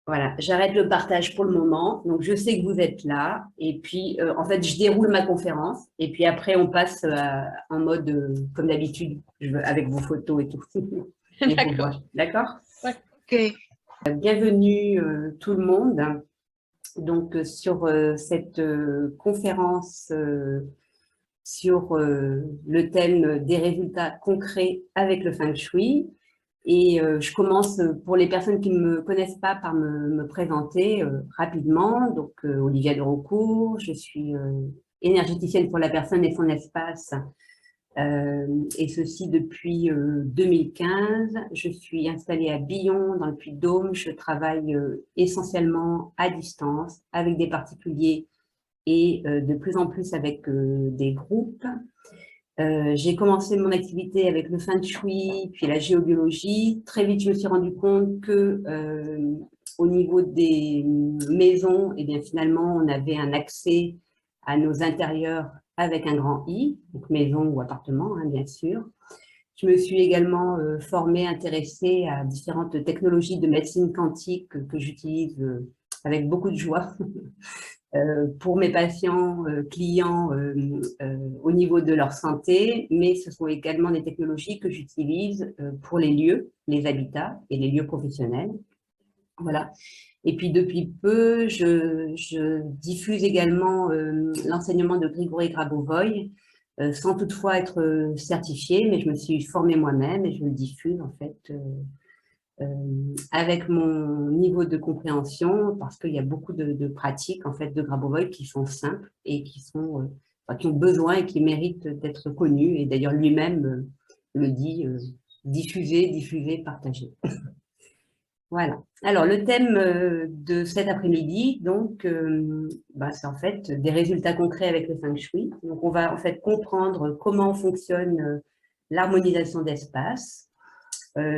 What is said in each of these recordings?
Voilà, j'arrête le partage pour le moment. Donc, je sais que vous êtes là. Et puis, en fait, je déroule ma conférence. Et puis après, on passe en mode, comme d'habitude, avec vos photos et tout. Et vos voix. D'accord. D'accord? Ouais. Ok. Bienvenue tout le monde. Donc, sur cette conférence sur le thème des résultats concrets avec le Feng Shui. Et je commence, pour les personnes qui ne me connaissent pas, par me présenter rapidement. Donc, Olivia de Rocourt, je suis énergéticienne pour la personne et son espace, et ceci depuis 2015. Je suis installée à Billon, dans le Puy-de-Dôme. Je travaille essentiellement à distance, avec des particuliers et de plus en plus avec des groupes. J'ai commencé mon activité avec le Feng Shui, puis la géobiologie. Très vite, je me suis rendu compte que au niveau des maisons, eh bien, finalement, on avait un accès à nos intérieurs avec un grand I, donc maison ou appartement, hein, bien sûr. Je me suis également formée, intéressée à différentes technologies de médecine quantique que j'utilise avec beaucoup de joie pour mes patients, clients au niveau de leur santé, mais ce sont également des technologies que j'utilise pour les lieux, les habitats et les lieux professionnels. Voilà. Et puis depuis peu, je diffuse également l'enseignement de Grigory Grabovoy, sans toutefois être certifiée, mais je me suis formée moi-même et je le diffuse en fait avec mon niveau de compréhension, parce qu'il y a beaucoup de pratiques en fait de Grabovoi qui sont simples et qui sont qui ont besoin et qui méritent d'être connues. Et d'ailleurs lui-même le dit, diffuser, diffuser, partager. Voilà. Alors le thème de cet après-midi, donc, c'est en fait des résultats concrets avec le Feng Shui. Donc on va en fait comprendre comment fonctionne l'harmonisation d'espace.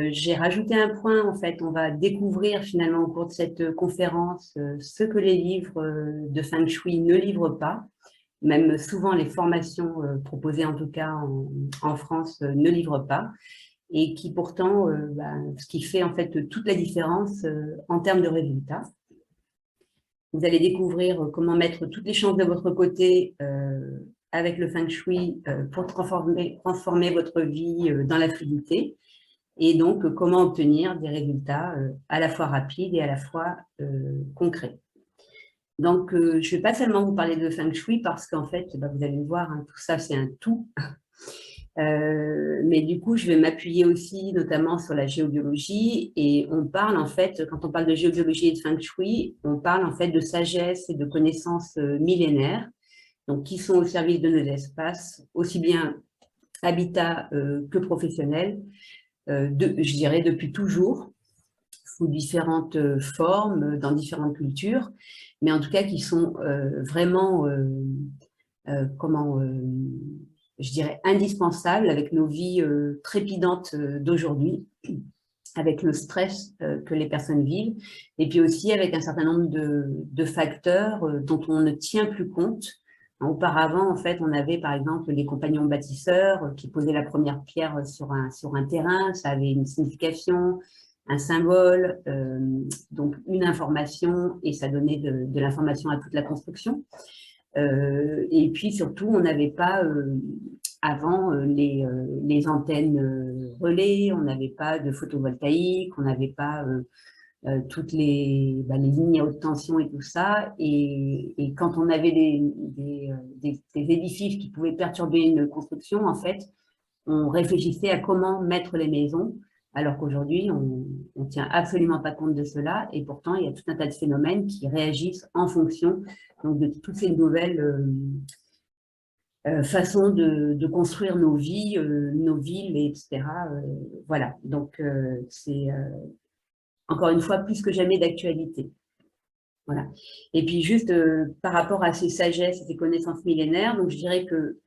J'ai rajouté un point, en fait, on va découvrir finalement au cours de cette conférence ce que les livres de Feng Shui ne livrent pas, même souvent les formations proposées en tout cas en France ne livrent pas, et qui pourtant, ce qui fait en fait toute la différence en termes de résultats. Vous allez découvrir comment mettre toutes les chances de votre côté avec le Feng Shui pour transformer votre vie dans la fluidité. Et donc, comment obtenir des résultats à la fois rapides et à la fois concrets. Donc, je ne vais pas seulement vous parler de Feng Shui parce qu'en fait, vous allez le voir, hein, tout ça, c'est un tout. Mais du coup, je vais m'appuyer aussi notamment sur la géobiologie. Et on parle en fait, quand on parle de géobiologie et de Feng Shui, on parle en fait de sagesse et de connaissances millénaires, donc qui sont au service de nos espaces, aussi bien habitat que professionnels. Je dirais depuis toujours, sous différentes formes, dans différentes cultures, mais en tout cas qui sont vraiment, je dirais, indispensables avec nos vies trépidantes d'aujourd'hui, avec le stress que les personnes vivent, et puis aussi avec un certain nombre de facteurs dont on ne tient plus compte. Auparavant, en fait, on avait par exemple les compagnons bâtisseurs qui posaient la première pierre sur un terrain, ça avait une signification, un symbole, donc une information, et ça donnait de l'information à toute la construction. Et puis surtout, on n'avait pas avant les antennes relais, on n'avait pas de photovoltaïque, on n'avait pas toutes les lignes à haute tension et tout ça. Et quand on avait des édifices qui pouvaient perturber une construction, en fait, on réfléchissait à comment mettre les maisons, alors qu'aujourd'hui, on ne tient absolument pas compte de cela. Et pourtant, il y a tout un tas de phénomènes qui réagissent en fonction donc, de toutes ces nouvelles façons de construire nos vies, nos villes, etc. Voilà, donc c'est encore une fois, plus que jamais d'actualité. Voilà. Et puis juste par rapport à ces sagesses, ces connaissances millénaires, donc je dirais que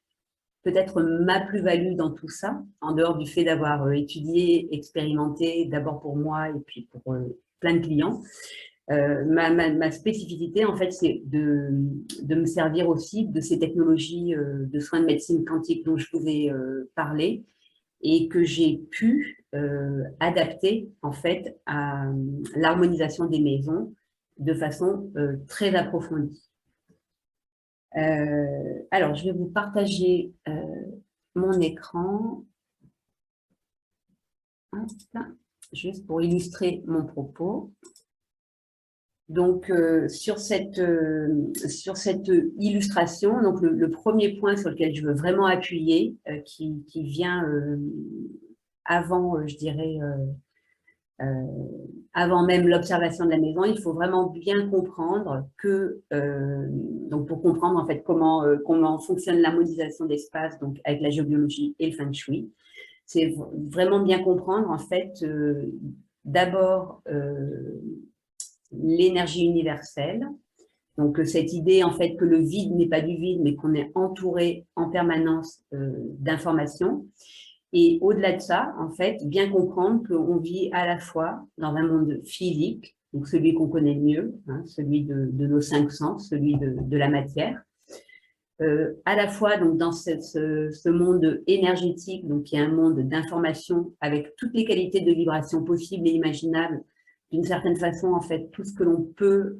peut-être ma plus-value dans tout ça, en dehors du fait d'avoir étudié, expérimenté, d'abord pour moi et puis pour plein de clients, ma spécificité, en fait, c'est de me servir aussi de ces technologies de soins de médecine quantique dont je vous ai parlé, et que j'ai pu adapter en fait à l'harmonisation des maisons de façon très approfondie. Alors, je vais vous partager mon écran, juste pour illustrer mon propos. Donc, sur cette illustration, donc le premier point sur lequel je veux vraiment appuyer, qui vient avant, je dirais, avant même l'observation de la maison, il faut vraiment bien comprendre que, donc pour comprendre en fait comment fonctionne l'harmonisation d'espace, donc avec la géobiologie et le feng shui, c'est vraiment bien comprendre en fait d'abord l'énergie universelle, donc cette idée en fait que le vide n'est pas du vide, mais qu'on est entouré en permanence d'informations. Et au-delà de ça, en fait, bien comprendre qu'on vit à la fois dans un monde physique, donc celui qu'on connaît le mieux, hein, celui de nos 5 sens, celui de la matière, à la fois donc, dans ce monde énergétique, donc qui est un monde d'information avec toutes les qualités de vibration possibles et imaginables, d'une certaine façon, en fait, tout ce que l'on peut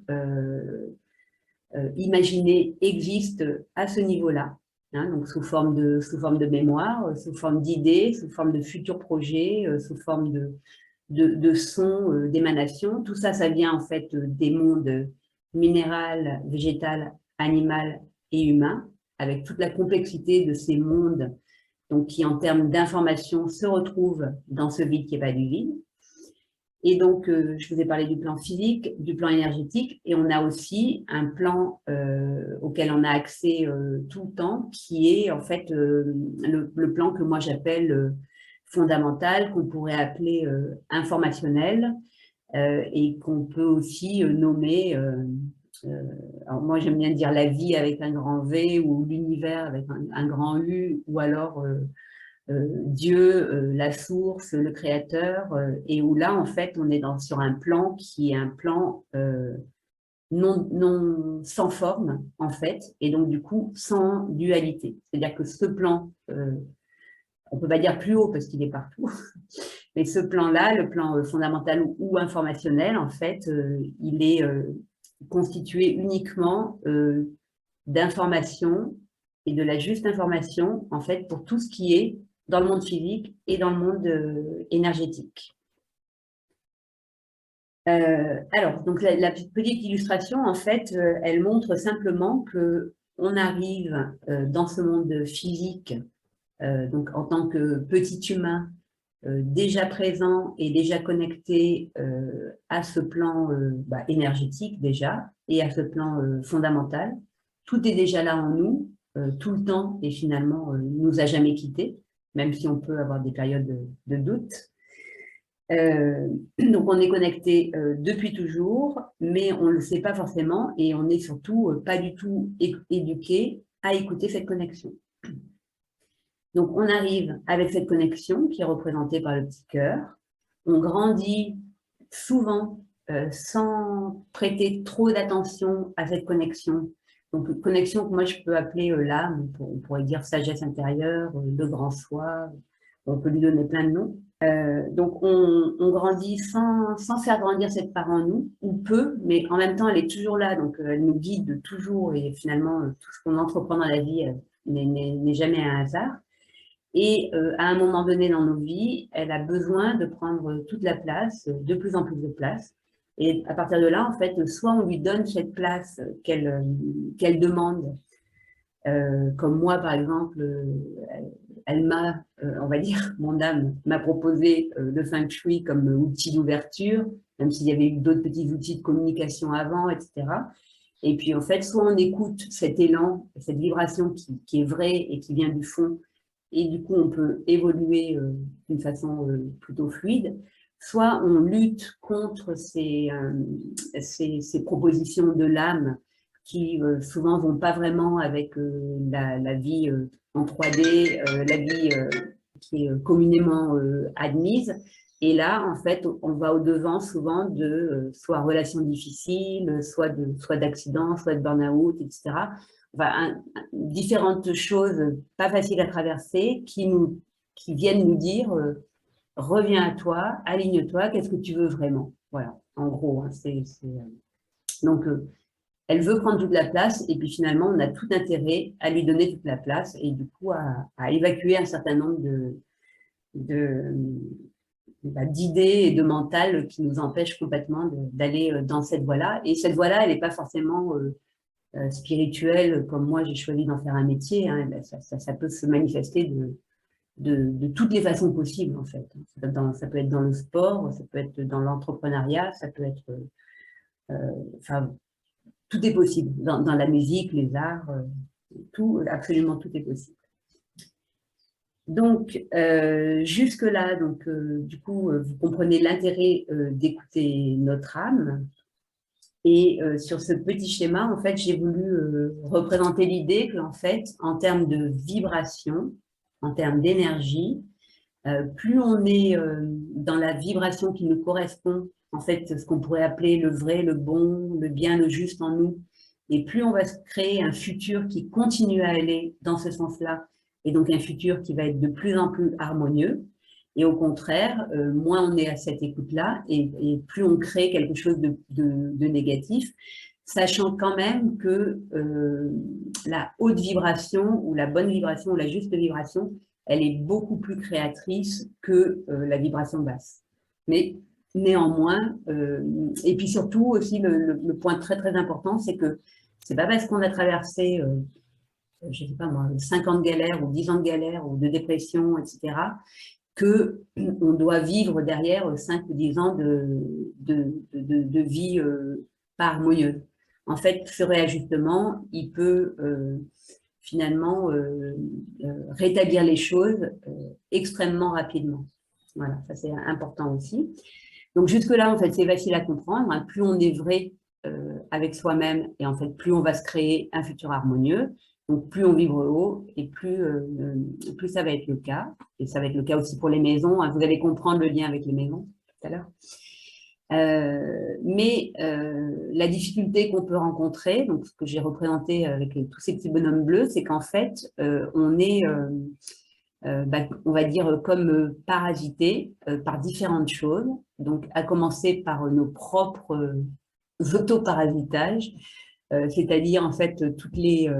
imaginer existe à ce niveau-là. Hein, donc sous forme de mémoire, sous forme d'idées, sous forme de futurs projets, sous forme de sons, d'émanations. Tout ça, ça vient en fait des mondes minéral, végétal, animal et humain, avec toute la complexité de ces mondes donc, qui, en termes d'information, se retrouvent dans ce vide qui n'est pas du vide. Et donc, je vous ai parlé du plan physique, du plan énergétique, et on a aussi un plan auquel on a accès tout le temps, qui est en fait le plan que moi j'appelle fondamental, qu'on pourrait appeler informationnel, et qu'on peut aussi nommer, alors moi j'aime bien dire la vie avec un grand V, ou l'univers avec un grand U, ou alors Dieu, la source, le créateur, et où là, en fait, on est sur un plan qui est un plan non sans forme, en fait, et donc du coup, sans dualité. C'est-à-dire que ce plan, on ne peut pas dire plus haut parce qu'il est partout, mais ce plan-là, le plan fondamental ou informationnel, en fait, il est constitué uniquement d'informations et de la juste information, en fait, pour tout ce qui est dans le monde physique et dans le monde énergétique. Alors, donc la petite illustration, en fait, elle montre simplement qu'on arrive dans ce monde physique, donc en tant que petit humain, déjà présent et déjà connecté à ce plan énergétique déjà, et à ce plan fondamental. Tout est déjà là en nous, tout le temps, et finalement ne nous a jamais quittés, même si on peut avoir des périodes de doute. Donc on est connecté depuis toujours, mais on ne le sait pas forcément, et on n'est surtout pas du tout éduqué à écouter cette connexion. Donc, on arrive avec cette connexion qui est représentée par le petit cœur. On grandit souvent sans prêter trop d'attention à cette connexion. Donc, connexion que moi, je peux appeler l'âme, on pourrait dire sagesse intérieure, le grand soi, on peut lui donner plein de noms. Donc, on grandit sans faire grandir cette part en nous, ou peu, mais en même temps, elle est toujours là, donc elle nous guide toujours, et finalement, tout ce qu'on entreprend dans la vie n'est jamais un hasard. Et à un moment donné dans nos vies, elle a besoin de prendre toute la place, de plus en plus de place. Et à partir de là, en fait, soit on lui donne cette place qu'elle demande, comme moi, par exemple, elle m'a, on va dire, mon âme m'a proposé le feng shui comme outil d'ouverture, même s'il y avait eu d'autres petits outils de communication avant, etc. Et puis, en fait, soit on écoute cet élan, cette vibration qui est vraie et qui vient du fond, et du coup, on peut évoluer d'une façon plutôt fluide, soit on lutte contre ces propositions de l'âme qui souvent ne vont pas vraiment avec la vie en 3D, la vie qui est communément admise. Et là, en fait, on va au-devant souvent de soit relations difficiles, soit d'accidents, soit de burn-out, etc. Enfin, différentes choses pas faciles à traverser qui nous qui viennent nous dire reviens à toi, aligne-toi, qu'est-ce que tu veux vraiment? Voilà, en gros, hein, donc elle veut prendre toute la place et puis finalement, on a tout intérêt à lui donner toute la place et du coup à évacuer un certain nombre de, d'idées et de mental qui nous empêchent complètement d'aller dans cette voie-là. Et cette voie-là, elle n'est pas forcément spirituelle, comme moi j'ai choisi d'en faire un métier. Hein. Ça peut se manifester de toutes les façons possibles, en fait. Ça peut être dans le sport, ça peut être dans l'entrepreneuriat, ça peut être... enfin, tout est possible. Dans la musique, les arts, tout, absolument tout est possible. Donc, jusque-là, donc, du coup, vous comprenez l'intérêt d'écouter notre âme. Et sur ce petit schéma, en fait, j'ai voulu représenter l'idée qu'en fait, en termes de vibration, en termes d'énergie, plus on est dans la vibration qui nous correspond, en fait, ce qu'on pourrait appeler le vrai, le bon, le bien, le juste en nous, et plus on va se créer un futur qui continue à aller dans ce sens-là, et donc un futur qui va être de plus en plus harmonieux. Et au contraire, moins on est à cette écoute-là, et plus on crée quelque chose de négatif, sachant quand même que la haute vibration, ou la bonne vibration, ou la juste vibration, elle est beaucoup plus créatrice que la vibration basse. Mais néanmoins, et puis surtout aussi, le point très très important, c'est que c'est pas parce qu'on a traversé, je sais pas moi, 5 ans de galère, ou 10 ans de galère, ou de dépression, etc., qu'on doit vivre derrière 5 ou 10 ans de vie pas harmonieuse. En fait, ce réajustement, il peut finalement rétablir les choses extrêmement rapidement. Voilà, ça c'est important aussi. Donc jusque-là, en fait, c'est facile à comprendre. Hein. Plus on est vrai avec soi-même, et en fait, plus on va se créer un futur harmonieux. Donc, plus on vibre haut, et plus ça va être le cas. Et ça va être le cas aussi pour les maisons. Hein. Vous allez comprendre le lien avec les maisons tout à l'heure. Mais la difficulté qu'on peut rencontrer, donc ce que j'ai représenté avec tous ces petits bonhommes bleus, c'est qu'en fait, on est, on va dire, comme parasité par différentes choses. Donc, à commencer par nos propres autoparasitages, c'est-à-dire en fait toutes les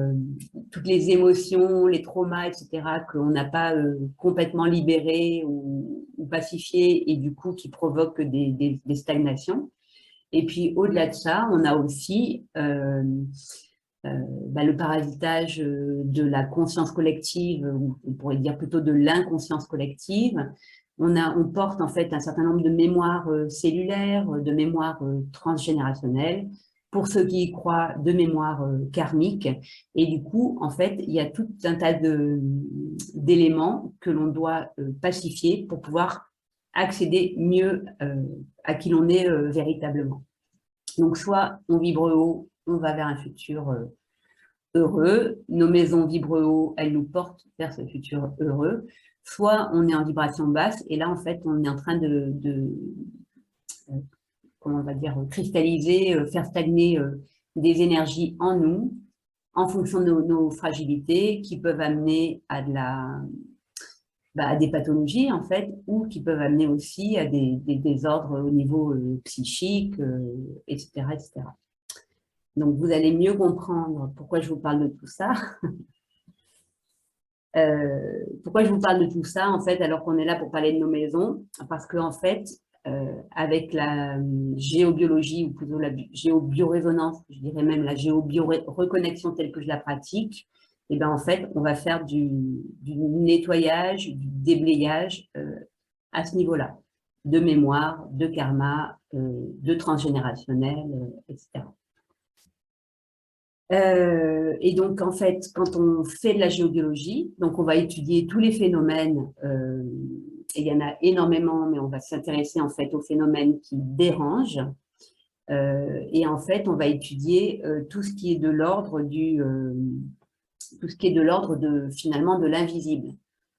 émotions, les traumas, etc., qu'on n'a pas complètement libérés ou pacifiés et du coup qui provoquent des stagnations. Et puis au-delà de ça, on a aussi le parasitage de la conscience collective, ou on pourrait dire plutôt de l'inconscience collective. On porte en fait un certain nombre de mémoires cellulaires, de mémoires transgénérationnelles, pour ceux qui y croient, de mémoires karmiques. Et du coup, en fait, il y a tout un tas d'éléments que l'on doit pacifier pour pouvoir accéder mieux à qui l'on est véritablement. Donc, soit on vibre haut, on va vers un futur heureux, nos maisons vibrent haut, elles nous portent vers ce futur heureux, soit on est en vibration basse, et là, en fait, on est en train comment on va dire, cristalliser, faire stagner des énergies en nous, en fonction de nos fragilités, qui peuvent amener à à des pathologies, en fait, ou qui peuvent amener aussi à des désordres au niveau psychique, etc., etc. Donc, vous allez mieux comprendre pourquoi je vous parle de tout ça. Pourquoi je vous parle de tout ça, en fait, alors qu'on est là pour parler de nos maisons? Parce qu'en fait, avec la géobiologie, ou plutôt la géobioresonance, je dirais même la géobioreconnexion telle que je la pratique, et bien en fait, on va faire du nettoyage, du déblayage à ce niveau-là, de mémoire, de karma, de transgénérationnel, etc. Et donc, en fait, quand on fait de la géobiologie, donc on va étudier tous les phénomènes, et il y en a énormément, mais on va s'intéresser en fait aux phénomènes qui dérangent. Et en fait, on va étudier tout ce qui est de l'ordre finalement de l'invisible.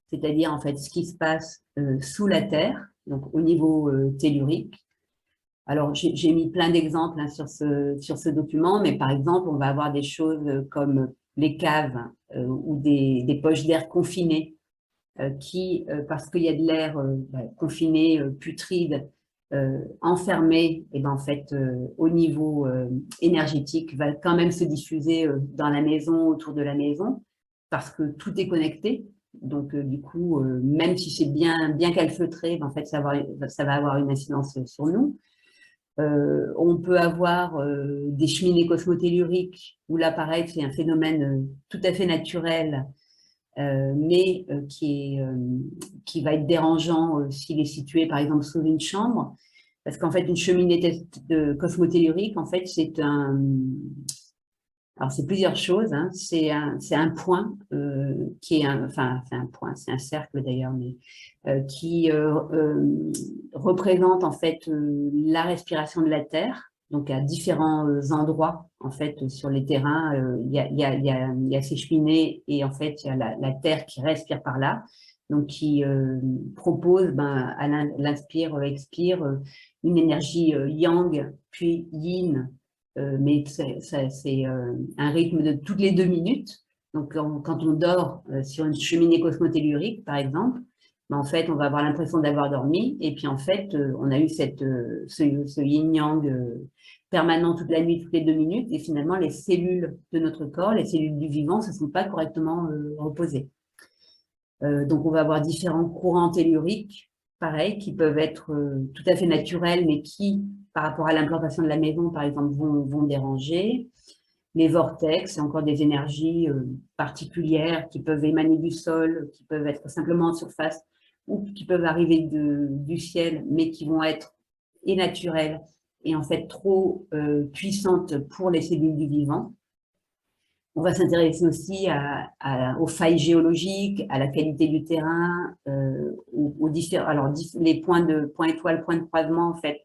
C'est-à-dire en fait ce qui se passe sous la terre, donc au niveau tellurique. Alors, j'ai mis plein d'exemples hein, sur ce document, mais par exemple, on va avoir des choses comme les caves ou des poches d'air confinées qui, parce qu'il y a de l'air confiné, putride, enfermé, et ben en fait, au niveau énergétique, va quand même se diffuser dans la maison, autour de la maison, parce que tout est connecté. Donc, du coup, même si c'est bien calfeutré, ben, en fait, ça va avoir une incidence sur nous. On peut avoir des cheminées cosmotelluriques, où là, pareil, c'est un phénomène tout à fait naturel, mais qui va être dérangeant s'il est situé, par exemple, sous une chambre. Parce qu'en fait, une cheminée cosmotellurique, en fait, c'est alors, c'est plusieurs choses. Hein. C'est un point qui est enfin, c'est un point, c'est un cercle d'ailleurs, mais qui représente en fait la respiration de la Terre. Donc, à différents endroits, en fait, sur les terrains, il y a ces cheminées et en fait, il y a la Terre qui respire par là. Donc, qui propose à l'inspire, expire, une énergie yang, puis yin, mais c'est un rythme de toutes les 2 minutes. Donc, quand on dort sur une cheminée cosmotellurique, par exemple, en fait, on va avoir l'impression d'avoir dormi. Et puis, en fait, on a eu ce yin-yang permanent toute la nuit, toutes les 2 minutes. Et finalement, les cellules de notre corps, les cellules du vivant, ne se sont pas correctement reposées. Donc, on va avoir différents courants telluriques, pareil, qui peuvent être tout à fait naturels, mais qui, par rapport à l'implantation de la maison, par exemple, vont déranger. Les vortex, c'est encore des énergies particulières qui peuvent émaner du sol, qui peuvent être simplement en surface ou qui peuvent arriver du ciel, mais qui vont être naturelles et en fait trop puissantes pour les cellules du vivant. On va s'intéresser aussi aux failles géologiques, à la qualité du terrain, aux différents. Alors, les points étoiles, points de croisement, en fait,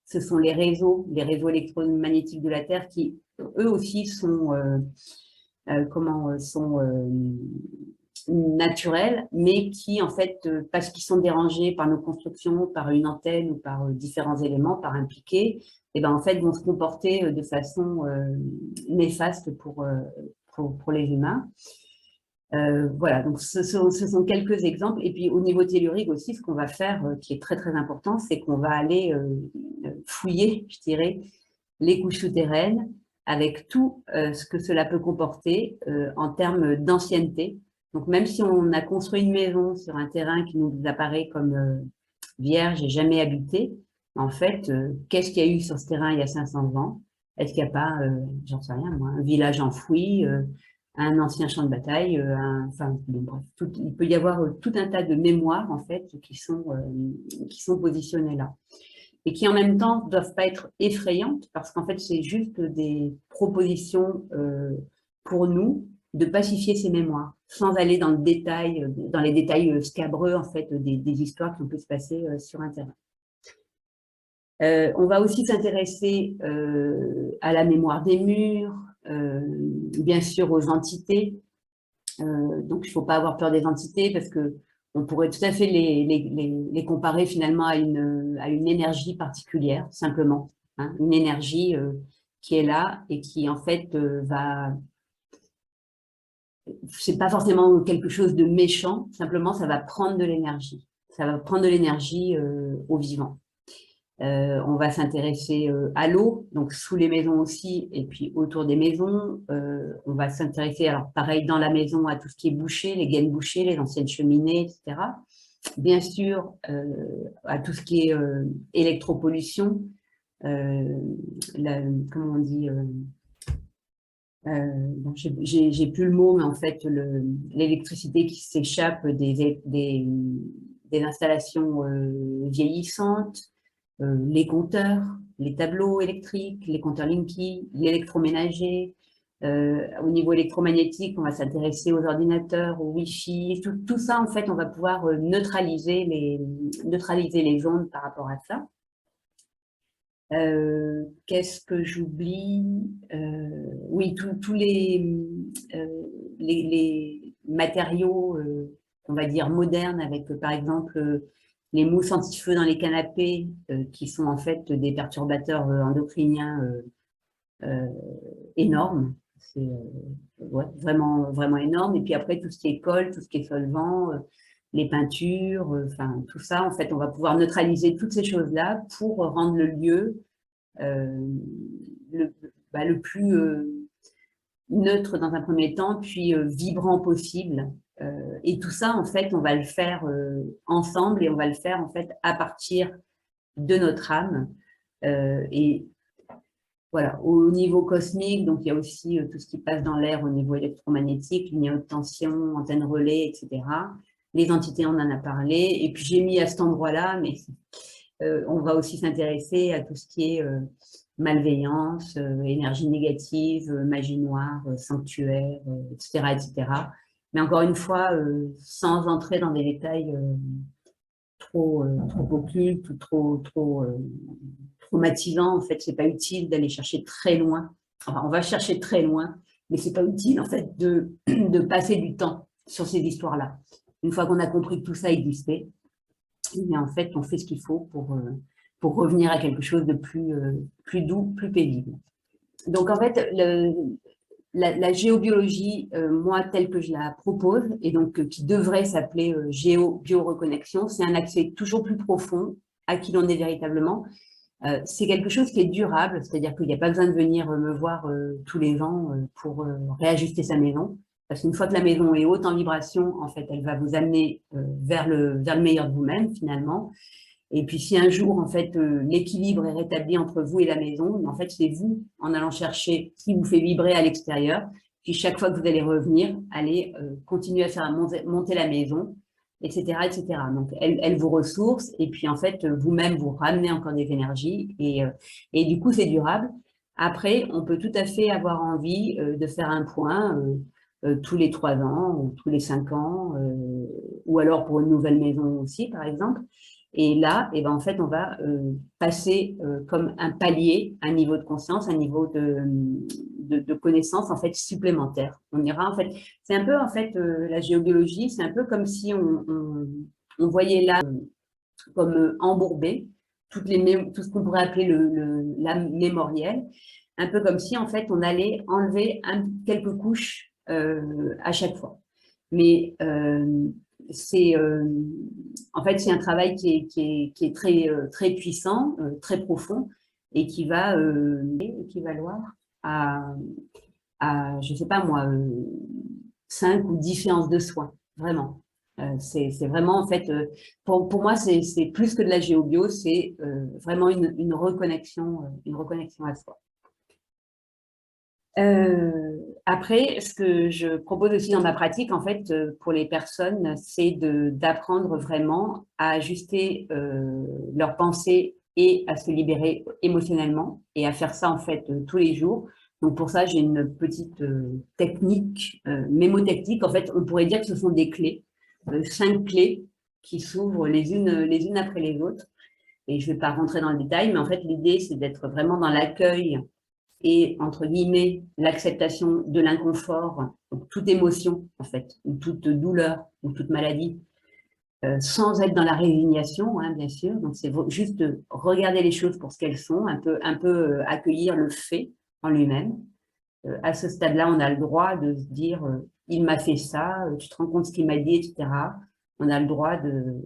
ce sont les réseaux électromagnétiques de la Terre qui, eux aussi, sont naturels, mais qui, en fait, parce qu'ils sont dérangés par nos constructions, par une antenne ou par différents éléments, par un piquet, et ben, en fait, vont se comporter de façon néfaste pour les humains. Voilà, donc ce sont quelques exemples. Et puis, au niveau tellurique aussi, ce qu'on va faire, qui est très, très important, c'est qu'on va aller fouiller, je dirais, les couches souterraines avec tout ce que cela peut comporter en termes d'ancienneté. Donc, même si on a construit une maison sur un terrain qui nous apparaît comme vierge et jamais habité, en fait, qu'est-ce qu'il y a eu sur ce terrain il y a 500 ans? Est-ce qu'il n'y a pas, j'en sais rien moi, un village enfoui, un ancien champ de bataille, enfin, bon, bref, il peut y avoir tout un tas de mémoires en fait qui sont positionnées là et qui en même temps ne doivent pas être effrayantes parce qu'en fait c'est juste des propositions pour nous de pacifier ces mémoires sans aller dans les détails scabreux en fait des histoires qui peut se passer sur un terrain. On va aussi s'intéresser à la mémoire des murs, bien sûr aux entités. Donc, il ne faut pas avoir peur des entités parce qu'on pourrait tout à fait les comparer finalement à une énergie particulière, simplement. Hein, une énergie qui est là et qui, en fait, c'est pas forcément quelque chose de méchant, simplement, ça va prendre de l'énergie. Ça va prendre de l'énergie au vivant. On va s'intéresser à l'eau, donc sous les maisons aussi, et puis autour des maisons. On va s'intéresser, alors pareil, dans la maison, à tout ce qui est bouché, les gaines bouchées, les anciennes cheminées, etc. Bien sûr, à tout ce qui est électropollution, comment on dit bon, j'ai plus le mot, mais en fait, l'électricité qui s'échappe des installations vieillissantes, les compteurs, les tableaux électriques, les compteurs Linky, l'électroménager. Au niveau électromagnétique, on va s'intéresser aux ordinateurs, au Wi-Fi. Tout ça, en fait, on va pouvoir neutraliser les ondes par rapport à ça. Qu'est-ce que j'oublie? Oui, tous les matériaux, on va dire, modernes, avec, par exemple, les mousses anti-feu dans les canapés, qui sont en fait des perturbateurs endocriniens énormes. C'est ouais, vraiment, vraiment énorme. Et puis après, tout ce qui est colle, tout ce qui est solvant, les peintures, enfin tout ça, en fait, on va pouvoir neutraliser toutes ces choses-là pour rendre le lieu euh, le, le plus neutre dans un premier temps, puis vibrant possible. Et tout ça, en fait, on va le faire ensemble et on va le faire, en fait, à partir de notre âme. Et voilà, au niveau cosmique, donc il y a aussi tout ce qui passe dans l'air au niveau électromagnétique, ligne haute tension, antenne relais, etc. Les entités, on en a parlé. Et puis j'ai mis à cet endroit-là, mais on va aussi s'intéresser à tout ce qui est malveillance, énergie négative, magie noire, sanctuaire, etc., etc. Mais encore une fois, sans entrer dans des détails trop occultes ou trop traumatisants. En fait, c'est pas utile d'aller chercher très loin. Enfin, on va chercher très loin, mais c'est pas utile en fait de passer du temps sur ces histoires-là. Une fois qu'on a compris que tout ça existait, mais en fait, on fait ce qu'il faut pour revenir à quelque chose de plus doux, plus paisible. Donc, en fait, la géobiologie, moi, telle que je la propose, et donc qui devrait s'appeler géo-bioreconnexion, c'est un accès toujours plus profond à qui l'on est véritablement. C'est quelque chose qui est durable, c'est-à-dire qu'il n'y a pas besoin de venir me voir tous les ans pour réajuster sa maison. Parce qu'une fois que la maison est haute en vibration, en fait, elle va vous amener vers le meilleur de vous-même, finalement. Et puis, si un jour, en fait, l'équilibre est rétabli entre vous et la maison, en fait, c'est vous, en allant chercher ce qui vous fait vibrer à l'extérieur. Puis, chaque fois que vous allez revenir, allez continuer à faire monter la maison, etc., etc. Donc, elle vous ressource. Et puis, en fait, vous-même, vous ramenez encore des énergies. Et du coup, c'est durable. Après, on peut tout à fait avoir envie de faire un point tous les 3 ans ou tous les 5 ans, ou alors pour une nouvelle maison aussi, par exemple. Et là, eh ben, en fait, on va passer comme un palier, un niveau de conscience, un niveau de connaissance en fait supplémentaire. On ira en fait, c'est un peu en fait la géobiologie, c'est un peu comme si on voyait là comme embourbé tout ce qu'on pourrait appeler l'âme mémorielle, un peu comme si en fait on allait enlever quelques couches à chaque fois. Mais c'est en fait c'est un travail qui est très puissant, très profond et qui va équivaloir à, je sais pas moi, 5 ou 10 séances de soins, vraiment. C'est vraiment en fait, pour moi c'est plus que de la géobio, c'est vraiment une reconnexion à soi. Après, ce que je propose aussi dans ma pratique, en fait, pour les personnes, c'est d'apprendre vraiment à ajuster leurs pensées et à se libérer émotionnellement et à faire ça, en fait, tous les jours. Donc, pour ça, j'ai une petite technique, mémotechnique. En fait, on pourrait dire que ce sont des clés, 5 clés qui s'ouvrent les unes après les autres. Et je ne vais pas rentrer dans le détail, mais en fait, l'idée, c'est d'être vraiment dans l'accueil et, entre guillemets, l'acceptation de l'inconfort, toute émotion, en fait, ou toute douleur, ou toute maladie, sans être dans la résignation, hein, bien sûr. Donc, c'est juste de regarder les choses pour ce qu'elles sont, un peu accueillir le fait en lui-même. À ce stade-là, on a le droit de se dire il m'a fait ça, tu te rends compte ce qu'il m'a dit, etc. On a le droit de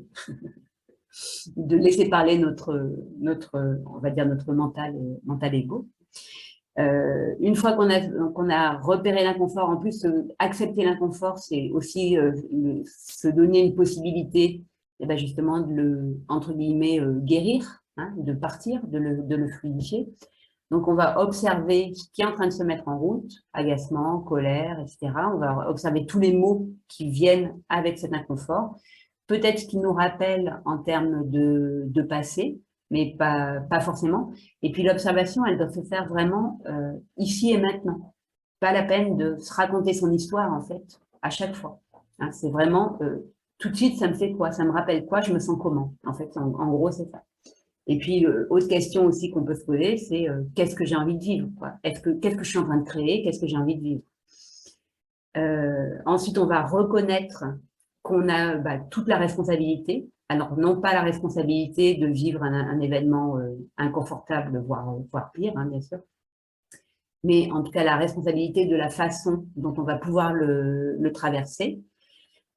laisser parler on va dire notre mental ego. Une fois qu'on a repéré l'inconfort, en plus, accepter l'inconfort, c'est aussi se donner une possibilité, et ben justement, de entre guillemets, guérir, hein, de partir, de le fluidifier. Donc, on va observer ce qui est en train de se mettre en route, agacement, colère, etc. On va observer tous les mots qui viennent avec cet inconfort. Peut-être ce qui nous rappelle en termes de passé, mais pas forcément. Et puis l'observation, elle doit se faire vraiment ici et maintenant. Pas la peine de se raconter son histoire, en fait, à chaque fois. Hein, c'est vraiment, tout de suite, ça me fait quoi? Ça me rappelle quoi? Je me sens comment? En fait, en gros, c'est ça. Et puis, autre question aussi qu'on peut se poser, c'est qu'est-ce que j'ai envie de vivre, quoi? Qu'est-ce que je suis en train de créer? Qu'est-ce que j'ai envie de vivre? Ensuite, on va reconnaître qu'on a toute la responsabilité. Alors, non pas la responsabilité de vivre un événement inconfortable, voire pire, hein, bien sûr, mais en tout cas la responsabilité de la façon dont on va pouvoir le traverser.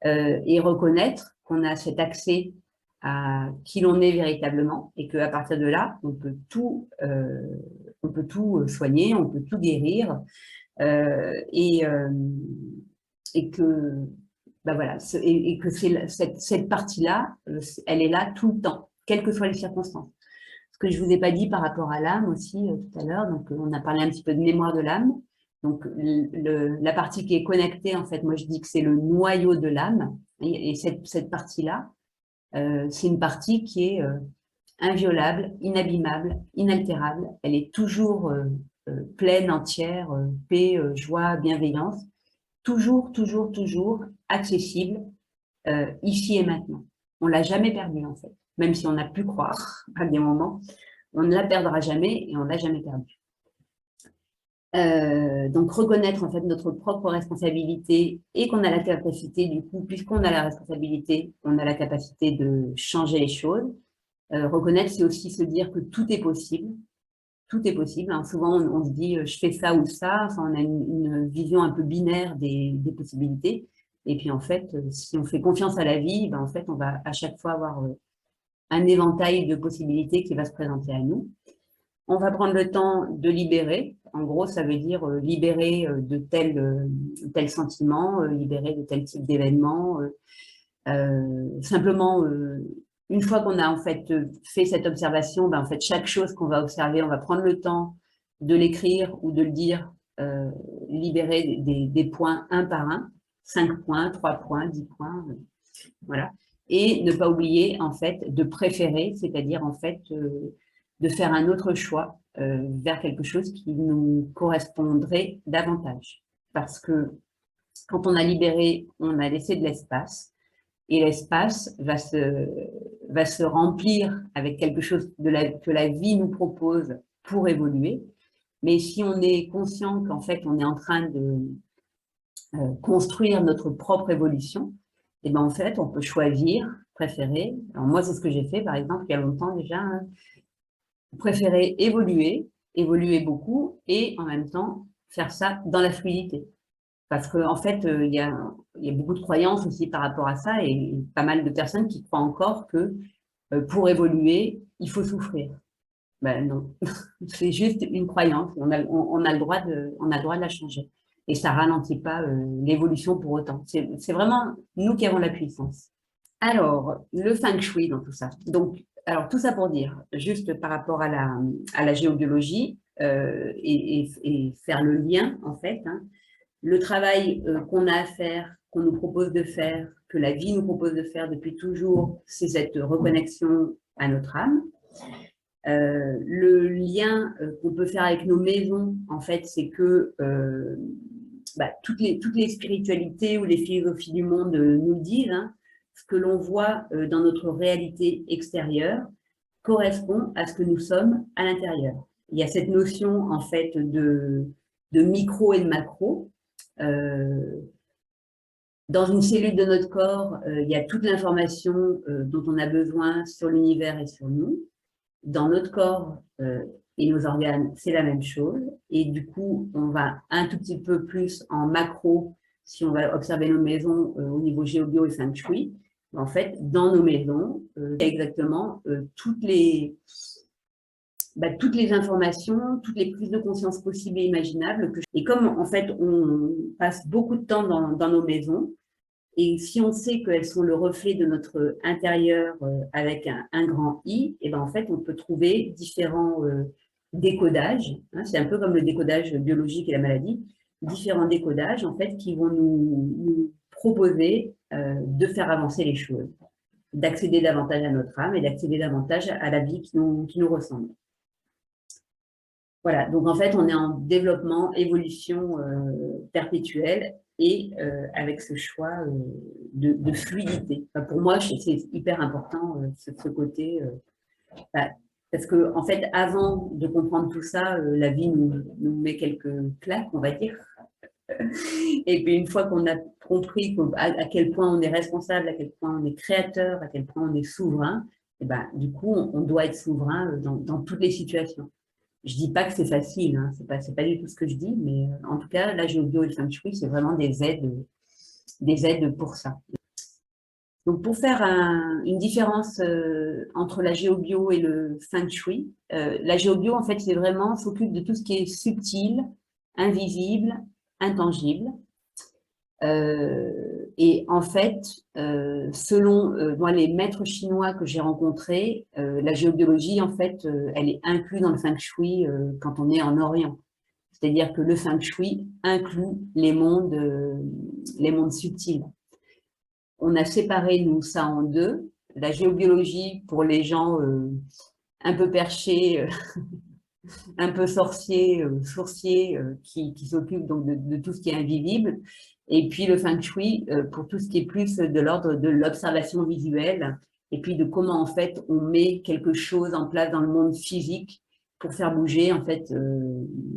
et reconnaître qu'on a cet accès à qui l'on est véritablement et qu'à partir de là, on peut tout soigner, on peut tout guérir et que ben voilà, et que cette partie-là, elle est là tout le temps, quelles que soient les circonstances. Ce que je ne vous ai pas dit par rapport à l'âme aussi tout à l'heure, donc on a parlé un petit peu de mémoire de l'âme. Donc la partie qui est connectée, en fait, moi je dis que c'est le noyau de l'âme, et cette partie-là, c'est une partie qui est inviolable, inabîmable, inaltérable. Elle est toujours pleine, entière, paix, joie, bienveillance, toujours, toujours, toujours accessible ici et maintenant. On ne l'a jamais perdue, en fait, même si on a pu croire à des moments. On ne la perdra jamais et on ne l'a jamais perdue. Donc, reconnaître en fait notre propre responsabilité et qu'on a la capacité, du coup, puisqu'on a la responsabilité, on a la capacité de changer les choses. Reconnaître, c'est aussi se dire que tout est possible. Tout est possible. Hein. Souvent, on se dit je fais ça ou ça. Enfin, on a une vision un peu binaire des possibilités. Et puis, en fait, si on fait confiance à la vie, ben, en fait, on va à chaque fois avoir un éventail de possibilités qui va se présenter à nous. On va prendre le temps de libérer. En gros, ça veut dire libérer de tel sentiment, libérer de tel type d'événement. Simplement, une fois qu'on a en fait fait cette observation, ben, en fait, chaque chose qu'on va observer, on va prendre le temps de l'écrire ou de le dire, libérer des points un par un, 5 points, 3 points, 10 points, voilà. Et ne pas oublier en fait de préférer, c'est-à-dire en fait de faire un autre choix vers quelque chose qui nous correspondrait davantage. Parce que quand on a libéré, on a laissé de l'espace, et l'espace va se remplir avec quelque chose que la vie nous propose pour évoluer. Mais si on est conscient qu'en fait, on est en train de construire notre propre évolution, et ben en fait, on peut choisir, préférer. Alors moi, c'est ce que j'ai fait, par exemple, il y a longtemps déjà, hein, préférer évoluer beaucoup, et en même temps, faire ça dans la fluidité. Parce qu'en fait, il y a beaucoup de croyances aussi par rapport à ça, et pas mal de personnes qui croient encore que pour évoluer, il faut souffrir. Ben non, c'est juste une croyance, on a le droit de la changer. Et ça ralentit pas l'évolution pour autant. C'est vraiment nous qui avons la puissance. Alors, le feng shui dans tout ça. Donc, alors tout ça pour dire, juste par rapport à la géobiologie et faire le lien en fait, hein, le travail qu'on a à faire, qu'on nous propose de faire, que la vie nous propose de faire depuis toujours, c'est cette reconnexion à notre âme. Le lien qu'on peut faire avec nos maisons, en fait, c'est que toutes les spiritualités ou les philosophies du monde nous disent, hein, ce que l'on voit dans notre réalité extérieure correspond à ce que nous sommes à l'intérieur. Il y a cette notion, en fait, de micro et de macro. Dans une cellule de notre corps, il y a toute l'information dont on a besoin sur l'univers et sur nous. Dans notre corps et nos organes, c'est la même chose. Et du coup, on va un tout petit peu plus en macro, si on va observer nos maisons au niveau géobio et feng shui. En fait, dans nos maisons, il y a exactement toutes les informations, toutes les prises de conscience possibles et imaginables. Et comme en fait, on passe beaucoup de temps dans nos maisons, et si on sait qu'elles sont le reflet de notre intérieur avec un grand I, et ben en fait, on peut trouver différents décodages. Hein, c'est un peu comme le décodage biologique et la maladie. Différents décodages, en fait, qui vont nous proposer de faire avancer les choses, d'accéder davantage à notre âme et d'accéder davantage à la vie qui nous ressemble. Voilà, donc en fait, on est en développement, évolution perpétuelle et avec ce choix de fluidité. Enfin, pour moi, c'est hyper important, ce côté. Parce que, en fait, avant de comprendre tout ça, la vie nous met quelques claques, on va dire. Et puis, une fois qu'on a compris à quel point on est responsable, à quel point on est créateur, à quel point on est souverain, et ben, du coup, on doit être souverain dans toutes les situations. Je dis pas que c'est facile, hein, c'est pas du tout ce que je dis, mais en tout cas, la géobio et le feng shui, c'est vraiment des aides pour ça. Donc, pour faire une différence entre la géobio et le feng shui, la géobio, en fait, c'est vraiment s'occupe de tout ce qui est subtil, invisible, intangible. Et en fait, selon moi, les maîtres chinois que j'ai rencontrés, la géobiologie, en fait, elle est inclue dans le feng shui quand on est en Orient. C'est-à-dire que le feng shui inclut les mondes subtils. On a séparé, nous, ça en deux. La géobiologie pour les gens un peu perchés, un peu sorciers, sourciers, qui s'occupent donc de tout ce qui est invisible. Et puis le feng shui pour tout ce qui est plus de l'ordre de l'observation visuelle et puis de comment en fait on met quelque chose en place dans le monde physique pour faire bouger en fait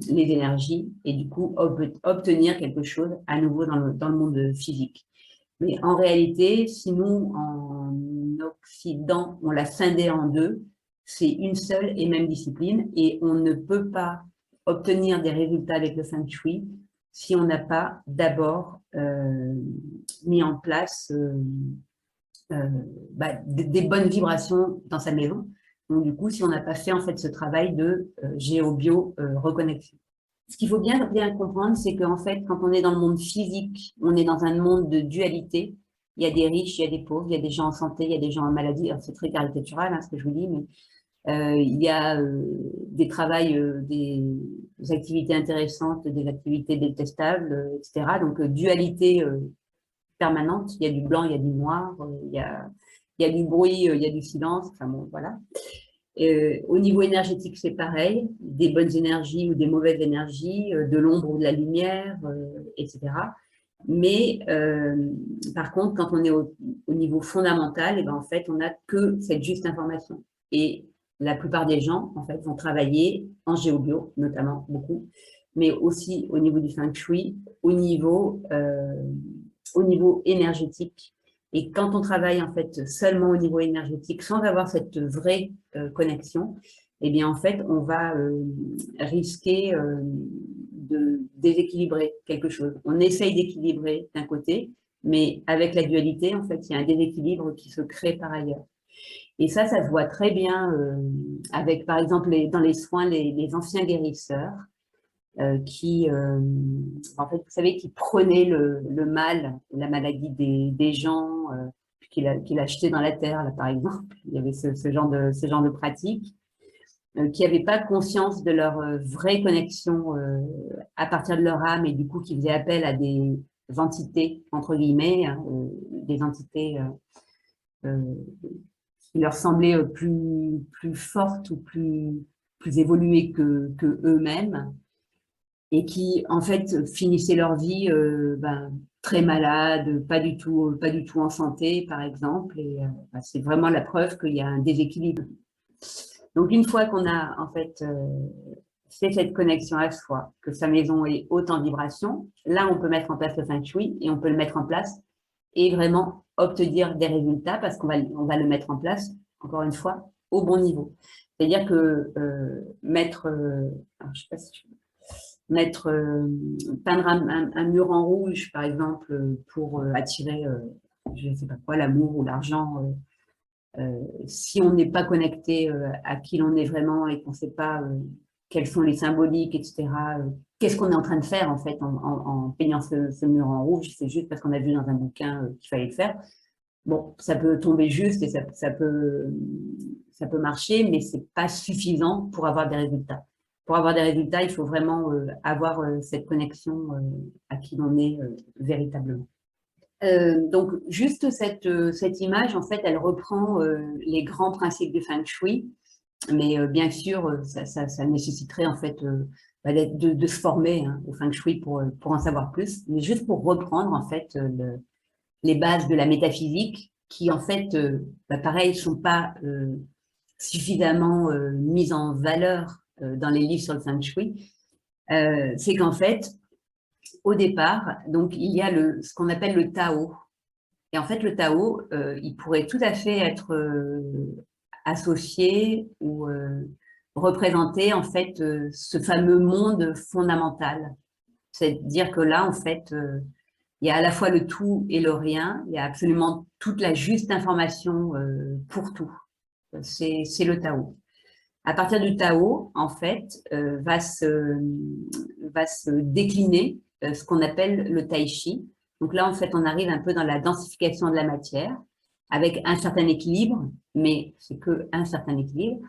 les énergies et du coup obtenir quelque chose à nouveau dans le monde physique. Mais en réalité, si nous, en Occident, on l'a scindé en deux, c'est une seule et même discipline et on ne peut pas obtenir des résultats avec le feng shui si on n'a pas d'abord mis en place des bonnes vibrations dans sa maison. Donc du coup, si on n'a pas fait en fait ce travail de géobio reconnexion. Ce qu'il faut bien comprendre, c'est qu'en fait, quand on est dans le monde physique, on est dans un monde de dualité. Il y a des riches, il y a des pauvres, il y a des gens en santé, il y a des gens en maladie. C'est très caricatural ce que je vous dis, mais il y a des travails, des activités intéressantes, des activités détestables, etc. Donc, dualité permanente. Il y a du blanc, il y a du noir, il y a du bruit, il y a du silence. Enfin bon, voilà. Au niveau énergétique, c'est pareil, des bonnes énergies ou des mauvaises énergies, de l'ombre ou de la lumière, etc. Mais par contre, quand on est au niveau fondamental, et ben, en fait, on n'a que cette juste information. Et la plupart des gens, en fait, vont travailler en géobio, notamment beaucoup, mais aussi au niveau du feng shui, au niveau énergétique. Et quand on travaille en fait seulement au niveau énergétique, sans avoir cette vraie connexion, eh bien en fait, on va risquer de déséquilibrer quelque chose. On essaye d'équilibrer d'un côté, mais avec la dualité, en fait, il y a un déséquilibre qui se crée par ailleurs. Et ça se voit très bien avec, par exemple, dans les soins, les anciens guérisseurs qui, en fait, vous savez, qui prenaient le mal, la maladie des gens, qu'il achetait dans la terre, là, par exemple. Il y avait ce genre de pratique, qui n'avaient pas conscience de leur vraie connexion à partir de leur âme et du coup qui faisaient appel à des entités, entre guillemets, hein, des entités qui leur semblaient plus fortes ou plus évoluées que eux-mêmes et qui, en fait, finissaient leur vie très malades, pas du tout en santé, par exemple. Et c'est vraiment la preuve qu'il y a un déséquilibre. Donc, une fois qu'on a, en fait, fait cette connexion à soi, que sa maison est haute en vibration, là, on peut mettre en place le feng shui et on peut le mettre en place et vraiment obtenir des résultats parce on va le mettre en place, encore une fois, au bon niveau. C'est-à-dire que je sais pas si tu peindre un mur en rouge, par exemple, pour attirer, je ne sais pas quoi, l'amour ou l'argent, si on n'est pas connecté à qui l'on est vraiment et qu'on ne sait pas quels sont les symboliques, etc., qu'est-ce qu'on est en train de faire en fait en peignant ce mur en rouge, c'est juste parce qu'on a vu dans un bouquin qu'il fallait le faire. Bon, ça peut tomber juste et ça peut marcher, mais c'est pas suffisant pour avoir des résultats. Pour avoir des résultats, il faut vraiment avoir cette connexion à qui l'on est véritablement. Donc, juste cette image, en fait, elle reprend les grands principes du feng shui, mais bien sûr, ça nécessiterait en fait de se former au feng shui pour en savoir plus, mais juste pour reprendre en fait les bases de la métaphysique qui en fait, pareil, sont pas suffisamment mises en valeur dans les livres sur le feng shui. C'est qu'en fait, au départ, donc il y a ce qu'on appelle le Tao. Et en fait, le Tao, il pourrait tout à fait être associé ou représenter en fait ce fameux monde fondamental. C'est-à-dire que là, en fait, Il y a à la fois le tout et le rien. Il y a absolument toute la juste information pour tout. C'est le Tao. À partir du Tao, en fait, va se décliner ce qu'on appelle le Tai Chi. Donc là, en fait, on arrive un peu dans la densification de la matière avec un certain équilibre, mais c'est que un certain équilibre.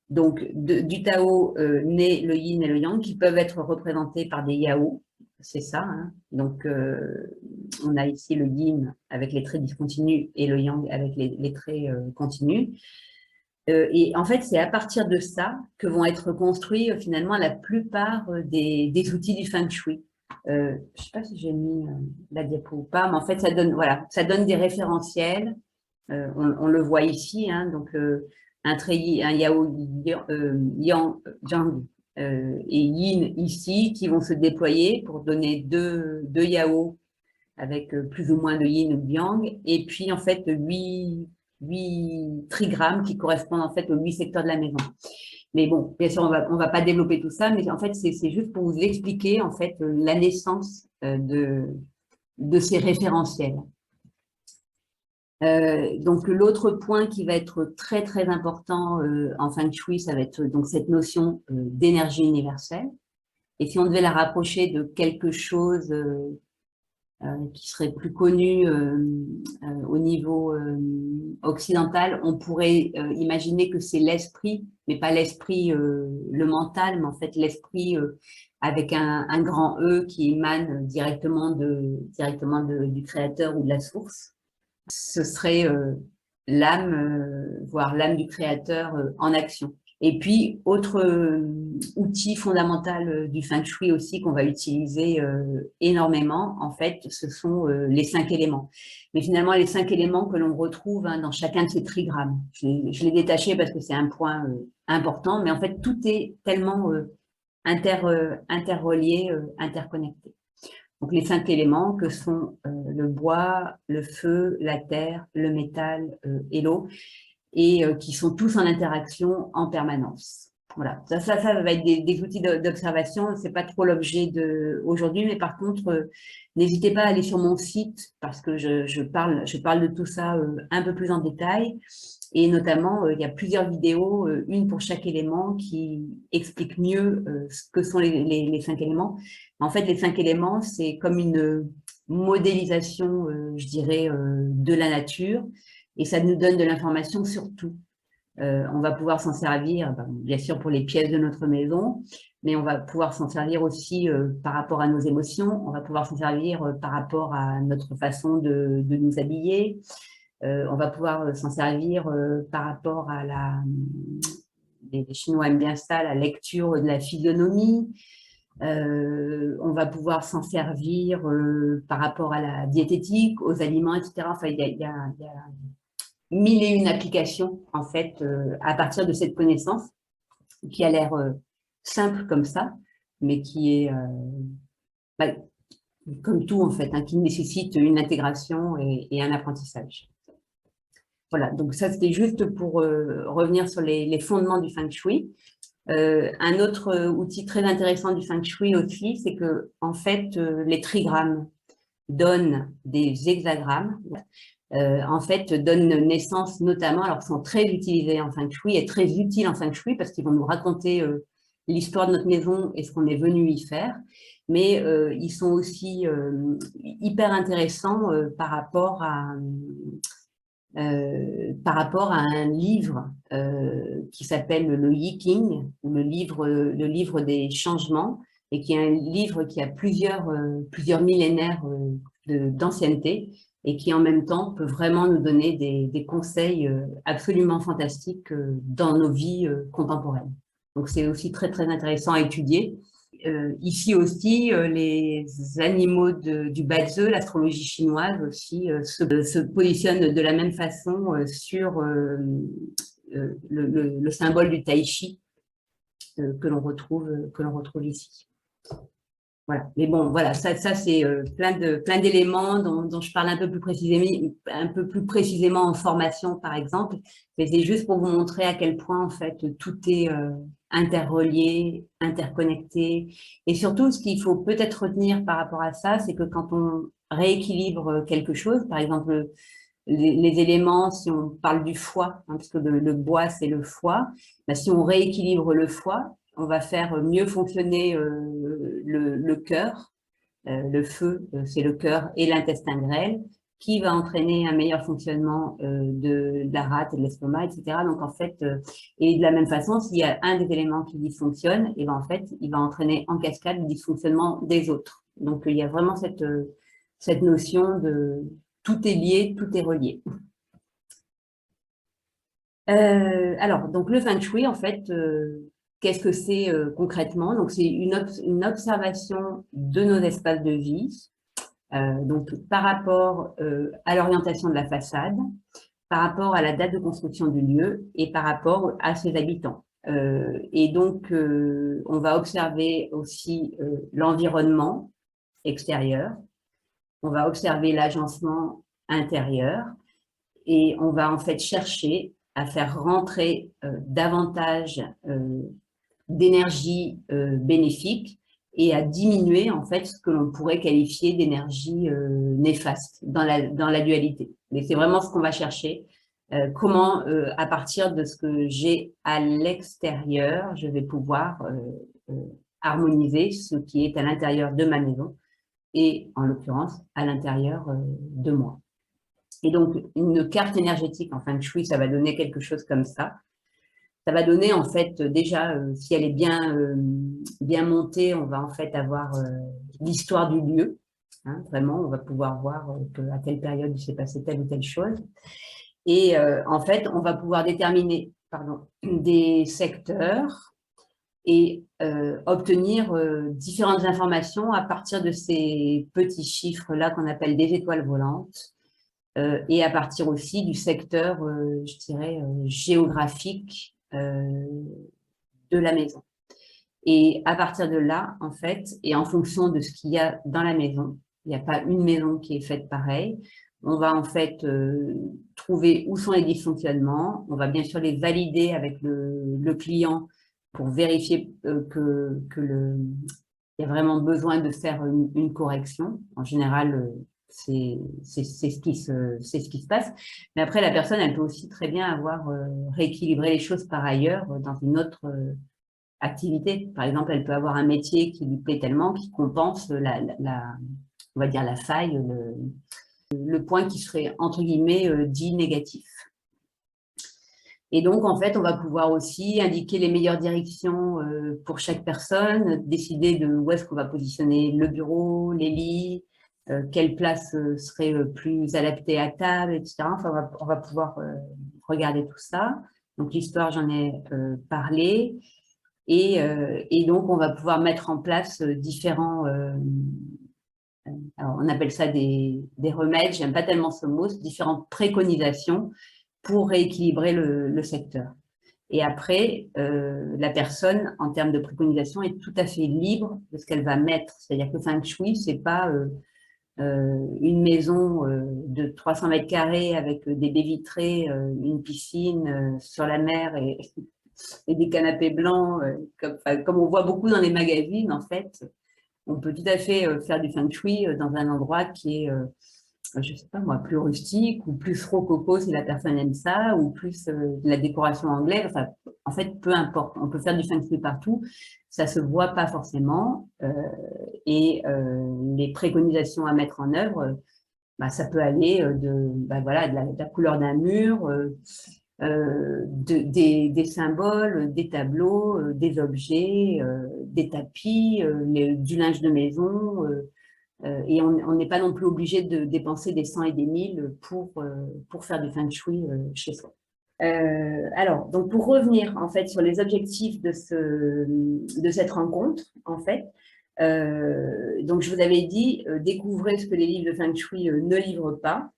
Donc, du Tao naît le yin et le yang qui peuvent être représentés par des yao, c'est ça. Hein. Donc, on a ici le yin avec les traits discontinus et le yang avec les traits continus. Et en fait, c'est à partir de ça que vont être construits finalement la plupart des outils du Feng Shui. Je ne sais pas si j'ai mis la diapo ou pas, mais en fait, ça donne, voilà, ça donne des référentiels. On le voit ici, hein, donc un trait, un Yao, Yang, Yang et Yin ici qui vont se déployer pour donner deux Yao avec plus ou moins de Yin ou de Yang, et puis en fait 8 trigrammes qui correspondent en fait aux 8 secteurs de la maison. Mais bon, bien sûr, on va pas développer tout ça, mais en fait, c'est juste pour vous expliquer en fait la naissance de ces référentiels. Donc l'autre point qui va être très très important en Feng Shui, ça va être donc cette notion d'énergie universelle. Et si on devait la rapprocher de quelque chose qui serait plus connu au niveau occidental, on pourrait imaginer que c'est l'esprit, mais pas l'esprit, le mental, mais en fait l'esprit avec un grand E qui émane directement du créateur ou de la source. Ce serait l'âme, voire l'âme du créateur en action. Et puis, autre outil fondamental du Feng Shui aussi qu'on va utiliser énormément, en fait, ce sont les 5 éléments. Mais finalement, les 5 éléments que l'on retrouve hein, dans chacun de ces trigrammes. Je l'ai détaché parce que c'est un point important, mais en fait, tout est tellement interrelié, interconnecté. Donc, les 5 éléments que sont le bois, le feu, la terre, le métal et l'eau, et qui sont tous en interaction en permanence. Voilà, ça va être des outils d'observation. C'est pas trop l'objet d'aujourd'hui, mais par contre, n'hésitez pas à aller sur mon site parce que je parle de tout ça un peu plus en détail. Et notamment, il y a plusieurs vidéos, une pour chaque élément, qui explique mieux ce que sont les 5 éléments. En fait, les 5 éléments, c'est comme une modélisation, je dirais, de la nature, et ça nous donne de l'information sur tout. On va pouvoir s'en servir, bien sûr, pour les pièces de notre maison, mais on va pouvoir s'en servir aussi par rapport à nos émotions, on va pouvoir s'en servir par rapport à notre façon de nous habiller, on va pouvoir s'en servir par rapport à les Chinois aiment bien ça, la lecture de la physionomie. On va pouvoir s'en servir par rapport à la diététique, aux aliments, etc. Enfin, il y a 1001 applications, en fait, à partir de cette connaissance, qui a l'air simple comme ça, mais qui est, comme tout, en fait, hein, qui nécessite une intégration et un apprentissage. Voilà, donc ça, c'était juste pour revenir sur les fondements du Feng Shui. Un autre outil très intéressant du Feng Shui aussi, c'est que, en fait, les trigrammes donnent des hexagrammes, en fait, donnent naissance notamment, alors sont très utilisés en Feng Shui et très utiles en Feng Shui parce qu'ils vont nous raconter l'histoire de notre maison et ce qu'on est venu y faire, mais ils sont aussi hyper intéressants par rapport à un livre qui s'appelle le Yi King, ou le livre des changements, et qui est un livre qui a plusieurs millénaires d'ancienneté, et qui en même temps peut vraiment nous donner des conseils absolument fantastiques dans nos vies contemporaines. Donc c'est aussi très très intéressant à étudier. Ici aussi, les animaux du Bazi, l'astrologie chinoise aussi, se positionnent de la même façon sur le symbole du Tai Chi que l'on retrouve ici. Voilà. Mais bon, voilà, ça c'est plein d'éléments dont je parle un peu plus précisément en formation, par exemple. Mais c'est juste pour vous montrer à quel point, en fait, tout est interrelié, interconnecté. Et surtout, ce qu'il faut peut-être retenir par rapport à ça, c'est que quand rééquilibre quelque chose, par exemple, les éléments, si on parle du foie, hein, parce que le bois, c'est le foie, bah, si on rééquilibre le foie, on va faire mieux fonctionner le cœur. Le feu, c'est le cœur et l'intestin grêle, qui va entraîner un meilleur fonctionnement de la rate et de l'estomac, etc. Donc, en fait, et de la même façon, s'il y a un des éléments qui dysfonctionne, et ben, en fait, il va entraîner en cascade le dysfonctionnement des autres. Donc, il y a vraiment cette notion de tout est lié, tout est relié. Alors, donc le feng shui, en fait, qu'est-ce que c'est concrètement? Donc, c'est une observation de nos espaces de vie, donc par rapport à l'orientation de la façade, par rapport à la date de construction du lieu et par rapport à ses habitants. Et donc, on va observer aussi l'environnement extérieur, on va observer l'agencement intérieur et on va en fait chercher à faire rentrer davantage d'énergie bénéfique et à diminuer en fait ce que l'on pourrait qualifier d'énergie néfaste dans la dualité. Mais c'est vraiment ce qu'on va chercher. Comment, à partir de ce que j'ai à l'extérieur, je vais pouvoir harmoniser ce qui est à l'intérieur de ma maison et, en l'occurrence, à l'intérieur de moi. Et donc, une carte énergétique en feng shui, ça va donner quelque chose comme ça. Ça va donner, en fait, déjà, si elle est bien montée, on va en fait avoir l'histoire du lieu. Hein, vraiment, on va pouvoir voir à quelle période il s'est passé telle ou telle chose. Et en fait, on va pouvoir déterminer des secteurs et obtenir différentes informations à partir de ces petits chiffres-là qu'on appelle des étoiles volantes. Et à partir aussi du secteur, je dirais, géographique de la maison. Et à partir de là, en fait, et en fonction de ce qu'il y a dans la maison, il n'y a pas une maison qui est faite pareil, on va en fait trouver où sont les dysfonctionnements, on va bien sûr les valider avec le client pour vérifier il y a vraiment besoin de faire une correction. En général, c'est ce qui se passe. Mais après, la personne, elle peut aussi très bien avoir rééquilibré les choses par ailleurs dans une autre activité. Par exemple, elle peut avoir un métier qui lui plaît tellement qu'il compense on va dire la faille, le point qui serait entre guillemets dit négatif. Et donc, en fait, on va pouvoir aussi indiquer les meilleures directions pour chaque personne, décider de où est-ce qu'on va positionner le bureau, les lits, quelle place serait plus adaptée à table, etc. Enfin, on va pouvoir regarder tout ça. Donc, l'histoire, j'en ai parlé. Et donc, on va pouvoir mettre en place différents… alors, on appelle ça des remèdes, j'aime pas tellement ce mot, différentes préconisations pour rééquilibrer le secteur. Et après, la personne, en termes de préconisation, est tout à fait libre de ce qu'elle va mettre. C'est-à-dire que le feng shui, c'est pas une maison de 300 mètres carrés avec des baies vitrées, une piscine sur la mer et des canapés blancs, comme on voit beaucoup dans les magazines, en fait. On peut tout à fait faire du feng shui dans un endroit qui est je sais pas moi, plus rustique ou plus rococo si la personne aime ça, ou plus de la décoration anglaise. Enfin, en fait, peu importe. On peut faire du feng shui partout. Ça se voit pas forcément. Et les préconisations à mettre en œuvre, bah, ça peut aller voilà, de la couleur d'un mur, des symboles, des tableaux, des objets, des tapis, du linge de maison. Et on n'est pas non plus obligé de dépenser des 100 et des 1000 pour faire du feng shui chez soi. Alors, donc pour revenir en fait sur les objectifs de cette rencontre, en fait, donc je vous avais dit, découvrez ce que les livres de feng shui ne livrent pas.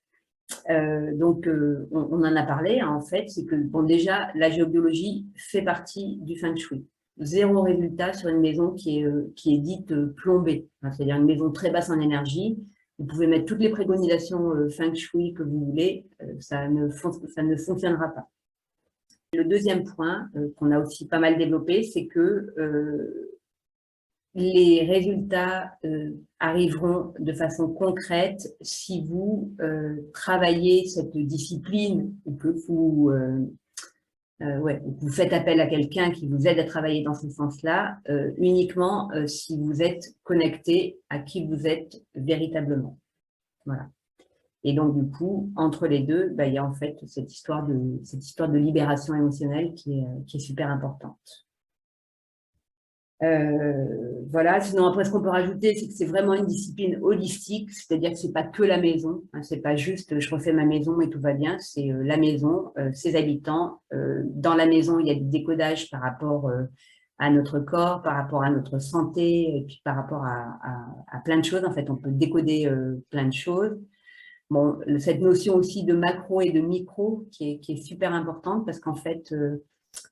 Donc, on en a parlé, hein, en fait, c'est que bon, déjà, la géobiologie fait partie du feng shui. Zéro résultat sur une maison qui est dite plombée, hein, c'est-à-dire une maison très basse en énergie. Vous pouvez mettre toutes les préconisations feng shui que vous voulez, ça ne fonctionnera pas. Le deuxième point qu'on a aussi pas mal développé, c'est que les résultats arriveront de façon concrète si vous travaillez cette discipline ou que vous faites appel à quelqu'un qui vous aide à travailler dans ce sens-là, uniquement si vous êtes connecté à qui vous êtes véritablement. Voilà. Et donc, du coup, entre les deux, bah, il y a en fait cette histoire de libération émotionnelle qui est super importante. Voilà, sinon après ce qu'on peut rajouter, c'est que c'est vraiment une discipline holistique, c'est-à-dire que c'est pas que la maison, hein, c'est pas juste je refais ma maison et tout va bien, c'est la maison, ses habitants. Dans la maison, il y a du décodage par rapport à notre corps, par rapport à notre santé, et puis par rapport à plein de choses. En fait, on peut décoder plein de choses. Bon, cette notion aussi de macro et de micro qui est super importante parce qu'en fait,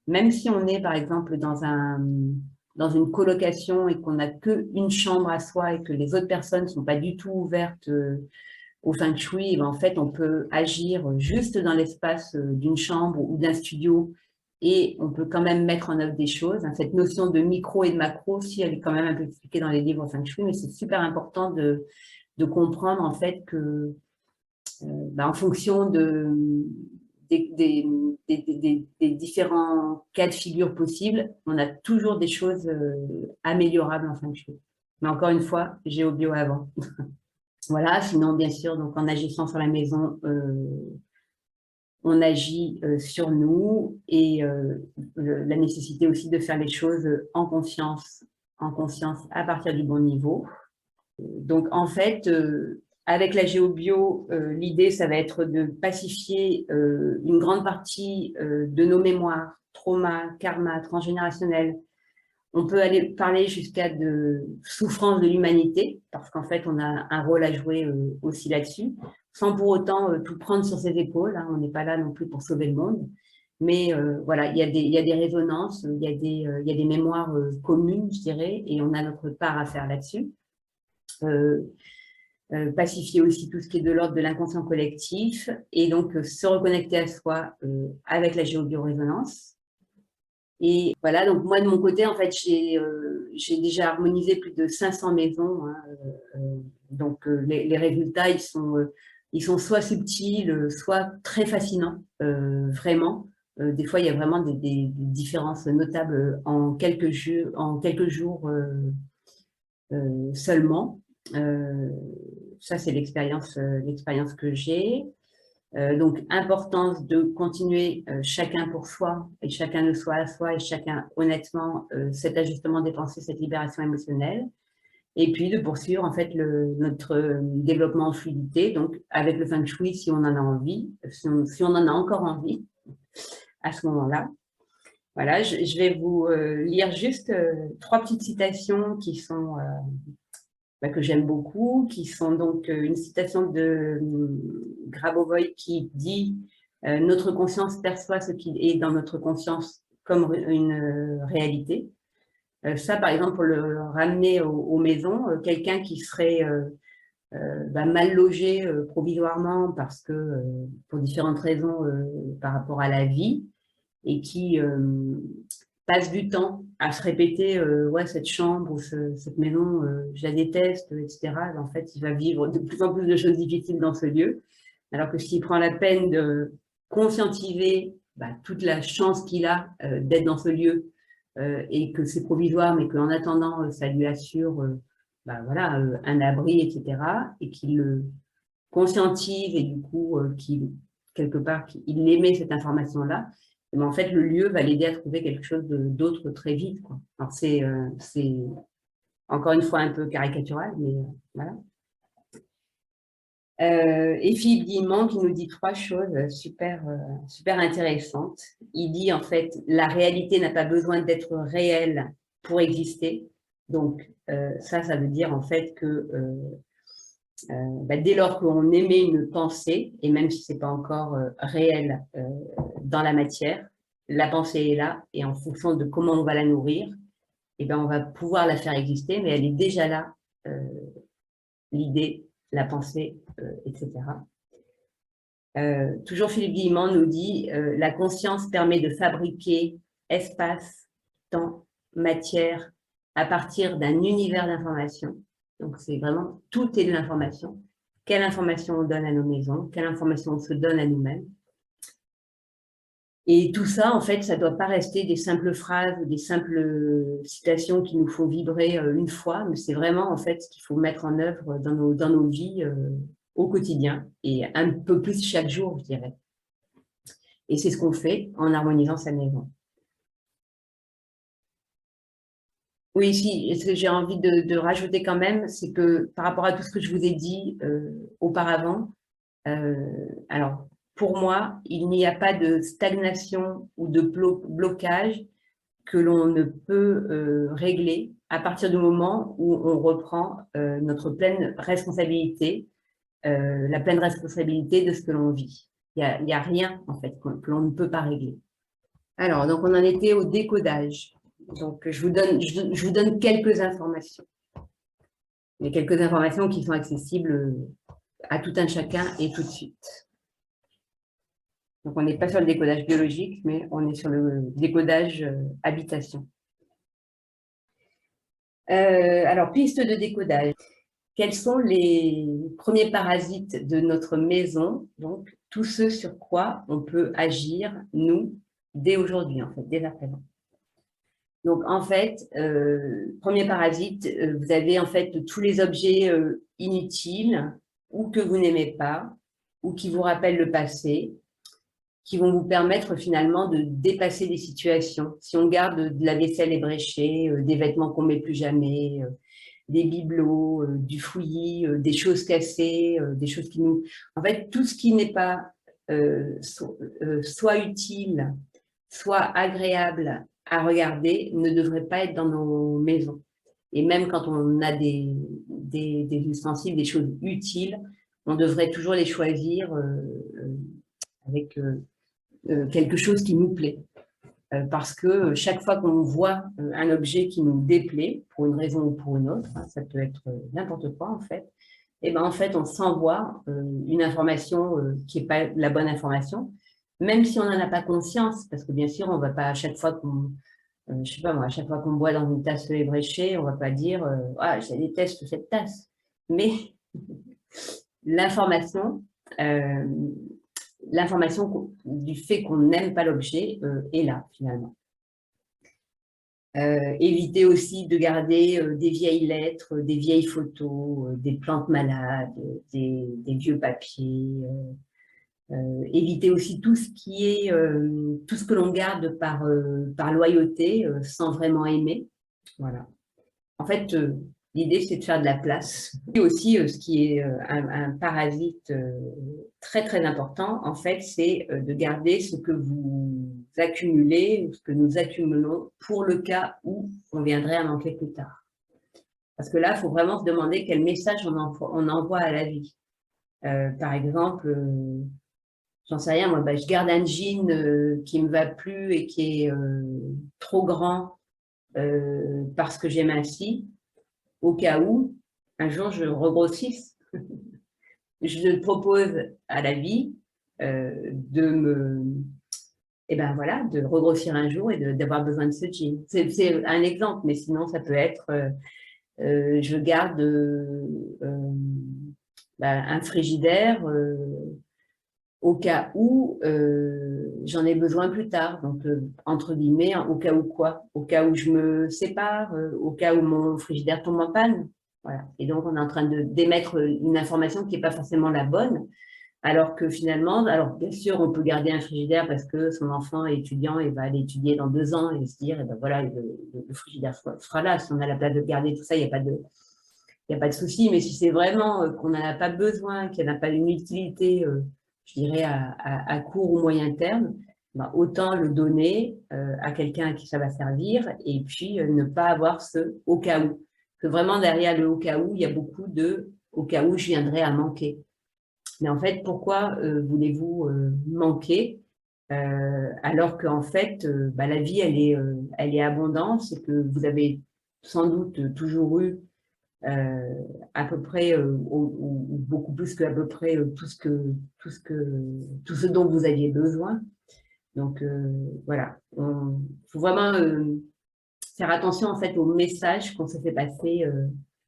même si on est par exemple dans une colocation et qu'on n'a qu'une chambre à soi et que les autres personnes ne sont pas du tout ouvertes au feng shui, ben en fait, on peut agir juste dans l'espace d'une chambre ou d'un studio et on peut quand même mettre en œuvre des choses. Cette notion de micro et de macro, si elle est quand même un peu expliquée dans les livres feng shui, mais c'est super important de comprendre en fait que en fonction des différents cas de figure possibles, on a toujours des choses améliorables en feng shui. Mais encore une fois, géobio avant. Voilà, sinon, bien sûr, donc en agissant sur la maison, on agit sur nous et la nécessité aussi de faire les choses en conscience à partir du bon niveau. Donc, en fait, avec la géobio, l'idée, ça va être de pacifier une grande partie de nos mémoires, traumas, karma, transgénérationnels. On peut aller parler jusqu'à de souffrance de l'humanité, parce qu'en fait, on a un rôle à jouer aussi là-dessus, sans pour autant tout prendre sur ses épaules. Hein, on n'est pas là non plus pour sauver le monde. Mais voilà, il y a des résonances, il y a des mémoires communes, je dirais, et on a notre part à faire là-dessus. Pacifier aussi tout ce qui est de l'ordre de l'inconscient collectif et donc se reconnecter à soi avec la géobiorésonance. Et voilà, donc moi de mon côté, en fait, j'ai déjà harmonisé plus de 500 maisons. Hein, donc les résultats, ils sont soit subtils, soit très fascinants, vraiment. Des fois, il y a vraiment des différences notables en quelques jours seulement. Ça, c'est l'expérience que j'ai. Donc, importance de continuer chacun pour soi et chacun de soi à soi et chacun honnêtement cet ajustement des pensées, cette libération émotionnelle. Et puis de poursuivre en fait notre développement en fluidité, donc avec le feng shui si on en a envie, si on en a encore envie à ce moment-là. Voilà, je vais vous lire juste 3 petites citations qui sont que j'aime beaucoup, qui sont donc une citation de Grabovoi qui dit notre conscience perçoit ce qui est dans notre conscience comme une réalité. Ça, par exemple, pour le ramener aux maisons, quelqu'un qui serait mal logé provisoirement parce que, pour différentes raisons par rapport à la vie, et qui passe du temps à se répéter ouais, cette chambre ou cette maison, je la déteste, etc. En fait, il va vivre de plus en plus de choses difficiles dans ce lieu. Alors que s'il prend la peine de conscientiser toute la chance qu'il a d'être dans ce lieu et que c'est provisoire, mais qu'en attendant, ça lui assure voilà, un abri, etc. Et qu'il le conscientise et du coup, qu'il quelque part, il émet cette information-là, mais en fait, le lieu va l'aider à trouver quelque chose d'autre très vite. Quoi. Alors, c'est encore une fois un peu caricatural, mais voilà. Et Philippe Guillemont qui nous dit 3 choses super intéressantes. Il dit en fait, la réalité n'a pas besoin d'être réelle pour exister. Donc, ça veut dire en fait que dès lors qu'on émet une pensée, et même si ce n'est pas encore réel dans la matière, la pensée est là, et en fonction de comment on va la nourrir, on va pouvoir la faire exister, mais elle est déjà là, l'idée, la pensée, etc. Toujours Philippe Guillemont nous dit la conscience permet de fabriquer espace, temps, matière à partir d'un univers d'information. Donc, c'est vraiment, tout est de l'information. Quelle information on donne à nos maisons, quelle information on se donne à nous-mêmes. Et tout ça, en fait, ça ne doit pas rester des simples phrases ou des simples citations qui nous font vibrer une fois, mais c'est vraiment, en fait, ce qu'il faut mettre en œuvre dans nos vies au quotidien, et un peu plus chaque jour, je dirais. Et c'est ce qu'on fait en harmonisant sa maison. Oui, si, ce que j'ai envie de rajouter quand même, c'est que par rapport à tout ce que je vous ai dit auparavant, alors pour moi, il n'y a pas de stagnation ou de blocage que l'on ne peut régler à partir du moment où on reprend notre pleine responsabilité, la pleine responsabilité de ce que l'on vit. Il y a rien, en fait, que l'on ne peut pas régler. Alors, donc on en était au décodage. Donc, je vous donne quelques informations. Mais quelques informations qui sont accessibles à tout un chacun et tout de suite. Donc, on n'est pas sur le décodage biologique, mais on est sur le décodage habitation. Alors, piste de décodage. Quels sont les premiers parasites de notre maison? Donc, tous ceux sur quoi on peut agir, nous, dès aujourd'hui, en fait, dès à présent. Donc, en fait, premier parasite, vous avez en fait tous les objets inutiles ou que vous n'aimez pas ou qui vous rappellent le passé, qui vont vous permettre finalement de dépasser des situations. Si on garde de la vaisselle ébréchée, des vêtements qu'on ne met plus jamais, des bibelots, du fouillis, des choses cassées, des choses qui nous… En fait, tout ce qui n'est pas soit utile, soit agréable à regarder ne devrait pas être dans nos maisons. Et même quand on a des ustensiles, des choses utiles, on devrait toujours les choisir avec quelque chose qui nous plaît. Parce que chaque fois qu'on voit un objet qui nous déplaît, pour une raison ou pour une autre, hein, ça peut être n'importe quoi en fait, et ben en fait on s'envoie une information qui n'est pas la bonne information, même si on n'en a pas conscience, parce que bien sûr on ne va pas à chaque fois qu'on, je sais pas moi, à chaque fois qu'on boit dans une tasse ébréchée, on ne va pas dire ah je déteste cette tasse, mais l'information du fait qu'on n'aime pas l'objet est là, finalement. Éviter aussi de garder des vieilles lettres, des vieilles photos, des plantes malades, des vieux papiers. Éviter aussi tout ce qui est, tout ce que l'on garde par loyauté, sans vraiment aimer. Voilà. En fait, l'idée, c'est de faire de la place. Et aussi, ce qui est un parasite très, très important, en fait, c'est de garder ce que vous accumulez, ce que nous accumulons pour le cas où on viendrait à manquer plus tard. Parce que là, il faut vraiment se demander quel message on envoie à la vie. Par exemple, j'en sais rien, moi, je garde un jean qui ne me va plus et qui est trop grand parce que j'aime ainsi, au cas où un jour je regrossisse. Je propose à la vie de regrossir un jour et d'avoir besoin de ce jean. C'est un exemple, mais sinon ça peut être je garde un frigidaire au cas où j'en ai besoin plus tard. Donc, entre guillemets, hein, au cas où quoi? Au cas où je me sépare, au cas où mon frigidaire tombe en panne. Voilà. Et donc, on est en train d'émettre une information qui n'est pas forcément la bonne, alors que finalement, alors bien sûr, on peut garder un frigidaire parce que son enfant est étudiant et va aller étudier dans 2 ans et se dire, eh ben voilà, le frigidaire sera là. Si on a la place de garder tout ça, il n'y a pas de souci. Mais si c'est vraiment qu'on n'en a pas besoin, qu'il n'y a pas une utilité, je dirais, à court ou moyen terme, ben, autant le donner à quelqu'un à qui ça va servir et puis ne pas avoir ce « au cas où ». Que vraiment, derrière le « au cas où », il y a beaucoup de « au cas où je viendrai à manquer ». Mais en fait, pourquoi voulez-vous manquer alors qu'en fait, la vie, elle est abondante, c'est que vous avez sans doute toujours eu à peu près, ou beaucoup plus qu'à peu près tout ce dont vous aviez besoin. Donc voilà, faut vraiment faire attention en fait au message qu'on se fait passer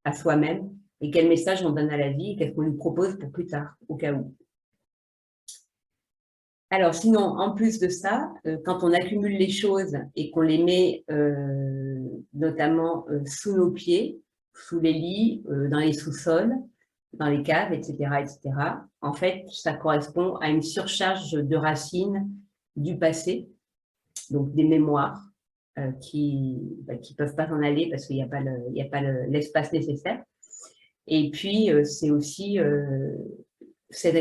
à soi-même et quel message on donne à la vie et qu'est-ce qu'on lui propose pour plus tard, au cas où. Alors sinon, en plus de ça, quand on accumule les choses et qu'on les met notamment sous nos pieds, sous les lits, dans les sous-sols, dans les caves, etc., en fait, ça correspond à une surcharge de racines du passé, donc des mémoires qui ne peuvent pas s'en aller parce qu'il n'y a pas l'espace nécessaire. Et puis, c'est aussi cette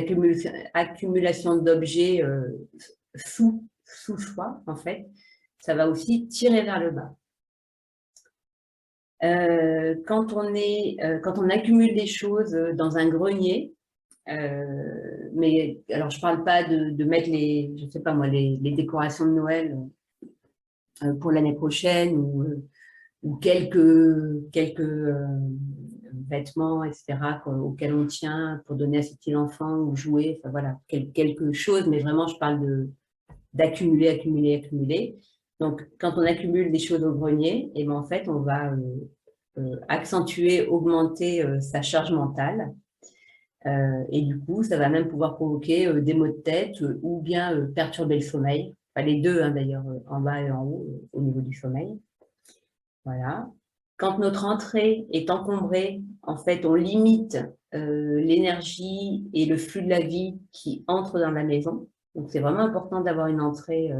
accumulation d'objets sous soi, en fait, ça va aussi tirer vers le bas. Quand on accumule des choses dans un grenier, mais alors je parle pas de mettre je sais pas moi, les décorations de Noël pour l'année prochaine ou quelques vêtements, etc., auxquels on tient pour donner à ses petits enfants ou jouer, enfin voilà, quelque chose, mais vraiment je parle d'accumuler, accumuler. Donc quand on accumule des choses au grenier, et ben en fait on va accentuer, augmenter sa charge mentale. Et du coup, ça va même pouvoir provoquer des maux de tête ou bien perturber le sommeil. Enfin, les deux, hein, d'ailleurs, en bas et en haut, au niveau du sommeil. Voilà. Quand notre entrée est encombrée, en fait, on limite l'énergie et le flux de la vie qui entre dans la maison. Donc, c'est vraiment important d'avoir une entrée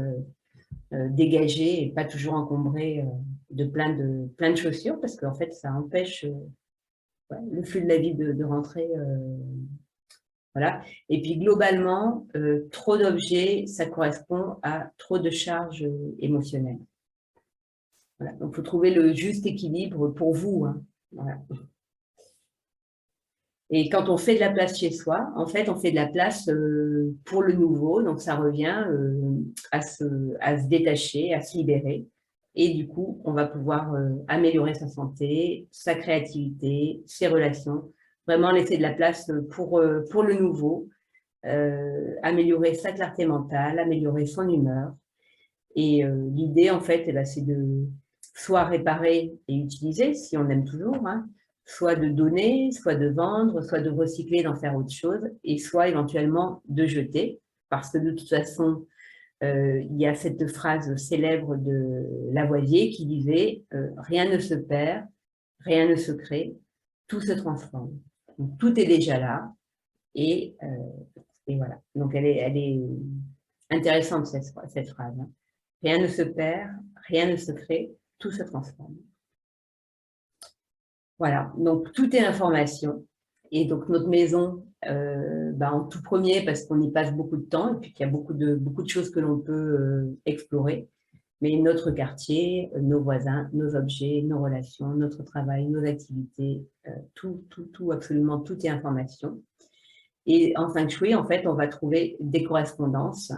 dégagée et pas toujours encombrée de plein de chaussures parce qu'en fait, ça empêche le flux de la vie de rentrer. Voilà. Et puis, globalement, trop d'objets, ça correspond à trop de charges émotionnelles. Voilà. Donc, il faut trouver le juste équilibre pour vous. Hein. Voilà. Et quand on fait de la place chez soi, en fait, on fait de la place pour le nouveau. Donc, ça revient à se détacher, à se libérer. Et du coup, on va pouvoir améliorer sa santé, sa créativité, ses relations. Vraiment laisser de la place pour le nouveau, améliorer sa clarté mentale, améliorer son humeur. Et l'idée, en fait, c'est de soit réparer et utiliser, si on aime toujours, hein, soit de donner, soit de vendre, soit de recycler, d'en faire autre chose, et soit éventuellement de jeter, parce que de toute façon, il y a cette phrase célèbre de Lavoisier qui disait rien ne se perd, rien ne se crée, tout se transforme. Donc, tout est déjà là, et voilà. Donc, elle est intéressante, cette phrase. Hein. Rien ne se perd, rien ne se crée, tout se transforme. Voilà, donc tout est information. Et donc notre maison, en tout premier, parce qu'on y passe beaucoup de temps et puis qu'il y a beaucoup de choses que l'on peut explorer. Mais notre quartier, nos voisins, nos objets, nos relations, notre travail, nos activités, tout, absolument tout est information. Et en Feng Shui, en fait, on va trouver des correspondances.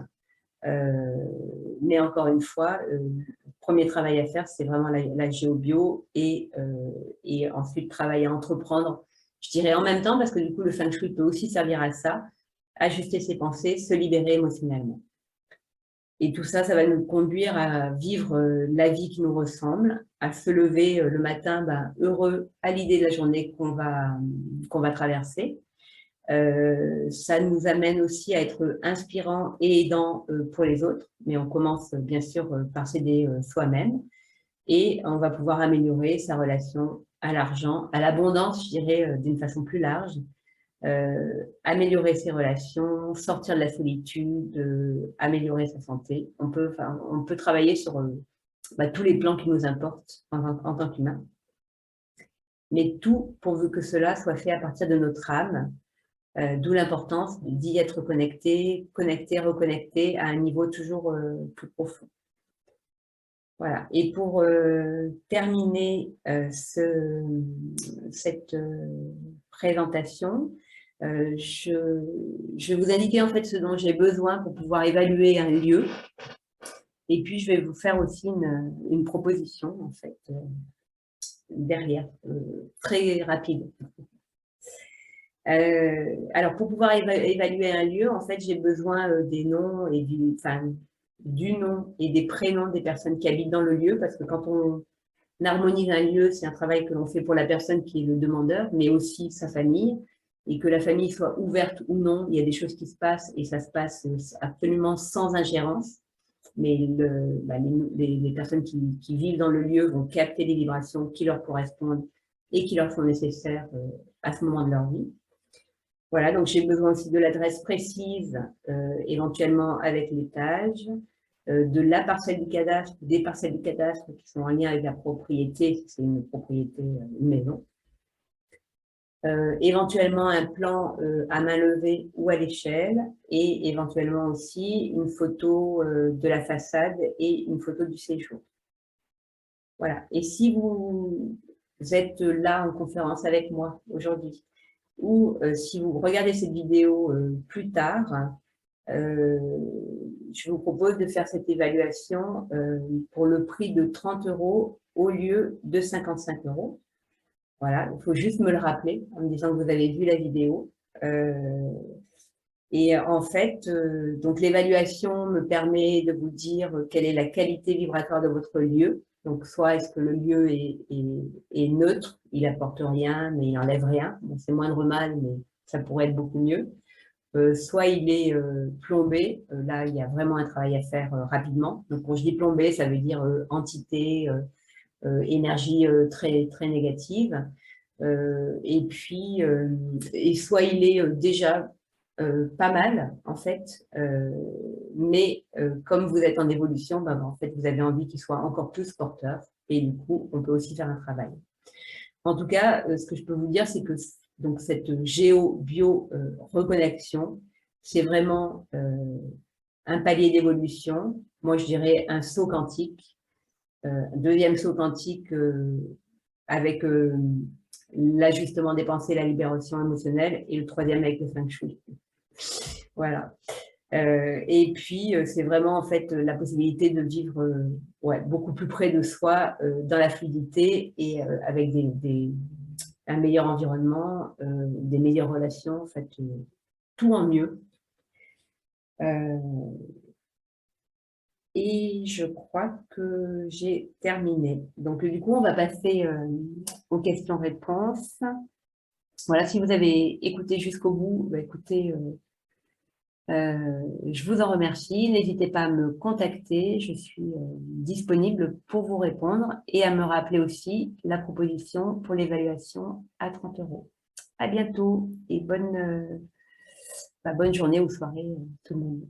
Mais encore une fois, le premier travail à faire, c'est vraiment la géobio et ensuite travailler à entreprendre, je dirais en même temps, parce que du coup, le Feng Shui peut aussi servir à ça, ajuster ses pensées, se libérer émotionnellement. Et tout ça, ça va nous conduire à vivre la vie qui nous ressemble, à se lever le matin heureux à l'idée de la journée qu'on va traverser. Ça nous amène aussi à être inspirant et aidant pour les autres, mais on commence bien sûr par s'aider soi-même et on va pouvoir améliorer sa relation à l'argent, à l'abondance, je dirais, d'une façon plus large, améliorer ses relations, sortir de la solitude, améliorer sa santé. On peut travailler sur tous les plans qui nous importent en tant qu'humain, mais tout pourvu que cela soit fait à partir de notre âme. D'où l'importance d'y être connecté, reconnecté à un niveau toujours plus profond. Voilà. Et pour terminer cette présentation, je vais vous indiquer en fait ce dont j'ai besoin pour pouvoir évaluer un lieu. Et puis, je vais vous faire aussi une proposition, en fait, derrière, très rapide. Alors, pour pouvoir évaluer un lieu, en fait, j'ai besoin des noms et du nom et des prénoms des personnes qui habitent dans le lieu, parce que quand harmonise un lieu, c'est un travail que l'on fait pour la personne qui est le demandeur, mais aussi sa famille, et que la famille soit ouverte ou non, il y a des choses qui se passent et ça se passe absolument sans ingérence, mais les personnes qui vivent dans le lieu vont capter des vibrations qui leur correspondent et qui leur sont nécessaires à ce moment de leur vie. Voilà, donc j'ai besoin aussi de l'adresse précise, éventuellement avec l'étage, de la parcelle du cadastre, des parcelles du cadastre qui sont en lien avec la propriété, c'est une propriété, une maison. Éventuellement un plan à main levée ou à l'échelle, et éventuellement aussi une photo de la façade et une photo du séjour. Voilà, et si vous êtes là en conférence avec moi aujourd'hui, ou si vous regardez cette vidéo plus tard, je vous propose de faire cette évaluation pour le prix de 30 € au lieu de 55 €. Voilà, il faut juste me le rappeler en me disant que vous avez vu la vidéo. Et en fait, donc l'évaluation me permet de vous dire quelle est la qualité vibratoire de votre lieu. Donc, soit est-ce que le lieu est neutre, il n'apporte rien, mais il n'enlève rien. Bon, c'est moindre mal, mais ça pourrait être beaucoup mieux. Soit il est plombé, là il y a vraiment un travail à faire rapidement. Donc quand je dis plombé, ça veut dire entité, énergie très, très négative. Et puis, et soit il est déjà pas mal en fait, mais comme vous êtes en évolution, ben, en fait vous avez envie qu'il soit encore plus porteur, et du coup on peut aussi faire un travail. En tout cas, ce que je peux vous dire, c'est que donc, cette géo-bio-reconnexion, c'est vraiment un palier d'évolution. Moi, je dirais un saut quantique, un deuxième saut quantique avec l'ajustement des pensées, la libération émotionnelle, et le troisième avec le feng shui. Voilà. Et puis, c'est vraiment en fait la possibilité de vivre ouais, beaucoup plus près de soi, dans la fluidité et avec un meilleur environnement, des meilleures relations, en fait, tout en mieux. Et je crois que j'ai terminé. Donc, du coup, on va passer aux questions-réponses. Voilà, si vous avez écouté jusqu'au bout, bah, écoutez, je vous en remercie. N'hésitez pas à me contacter. Je suis disponible pour vous répondre et à me rappeler aussi la proposition pour l'évaluation à 30 €. À bientôt et bonne journée ou soirée tout le monde.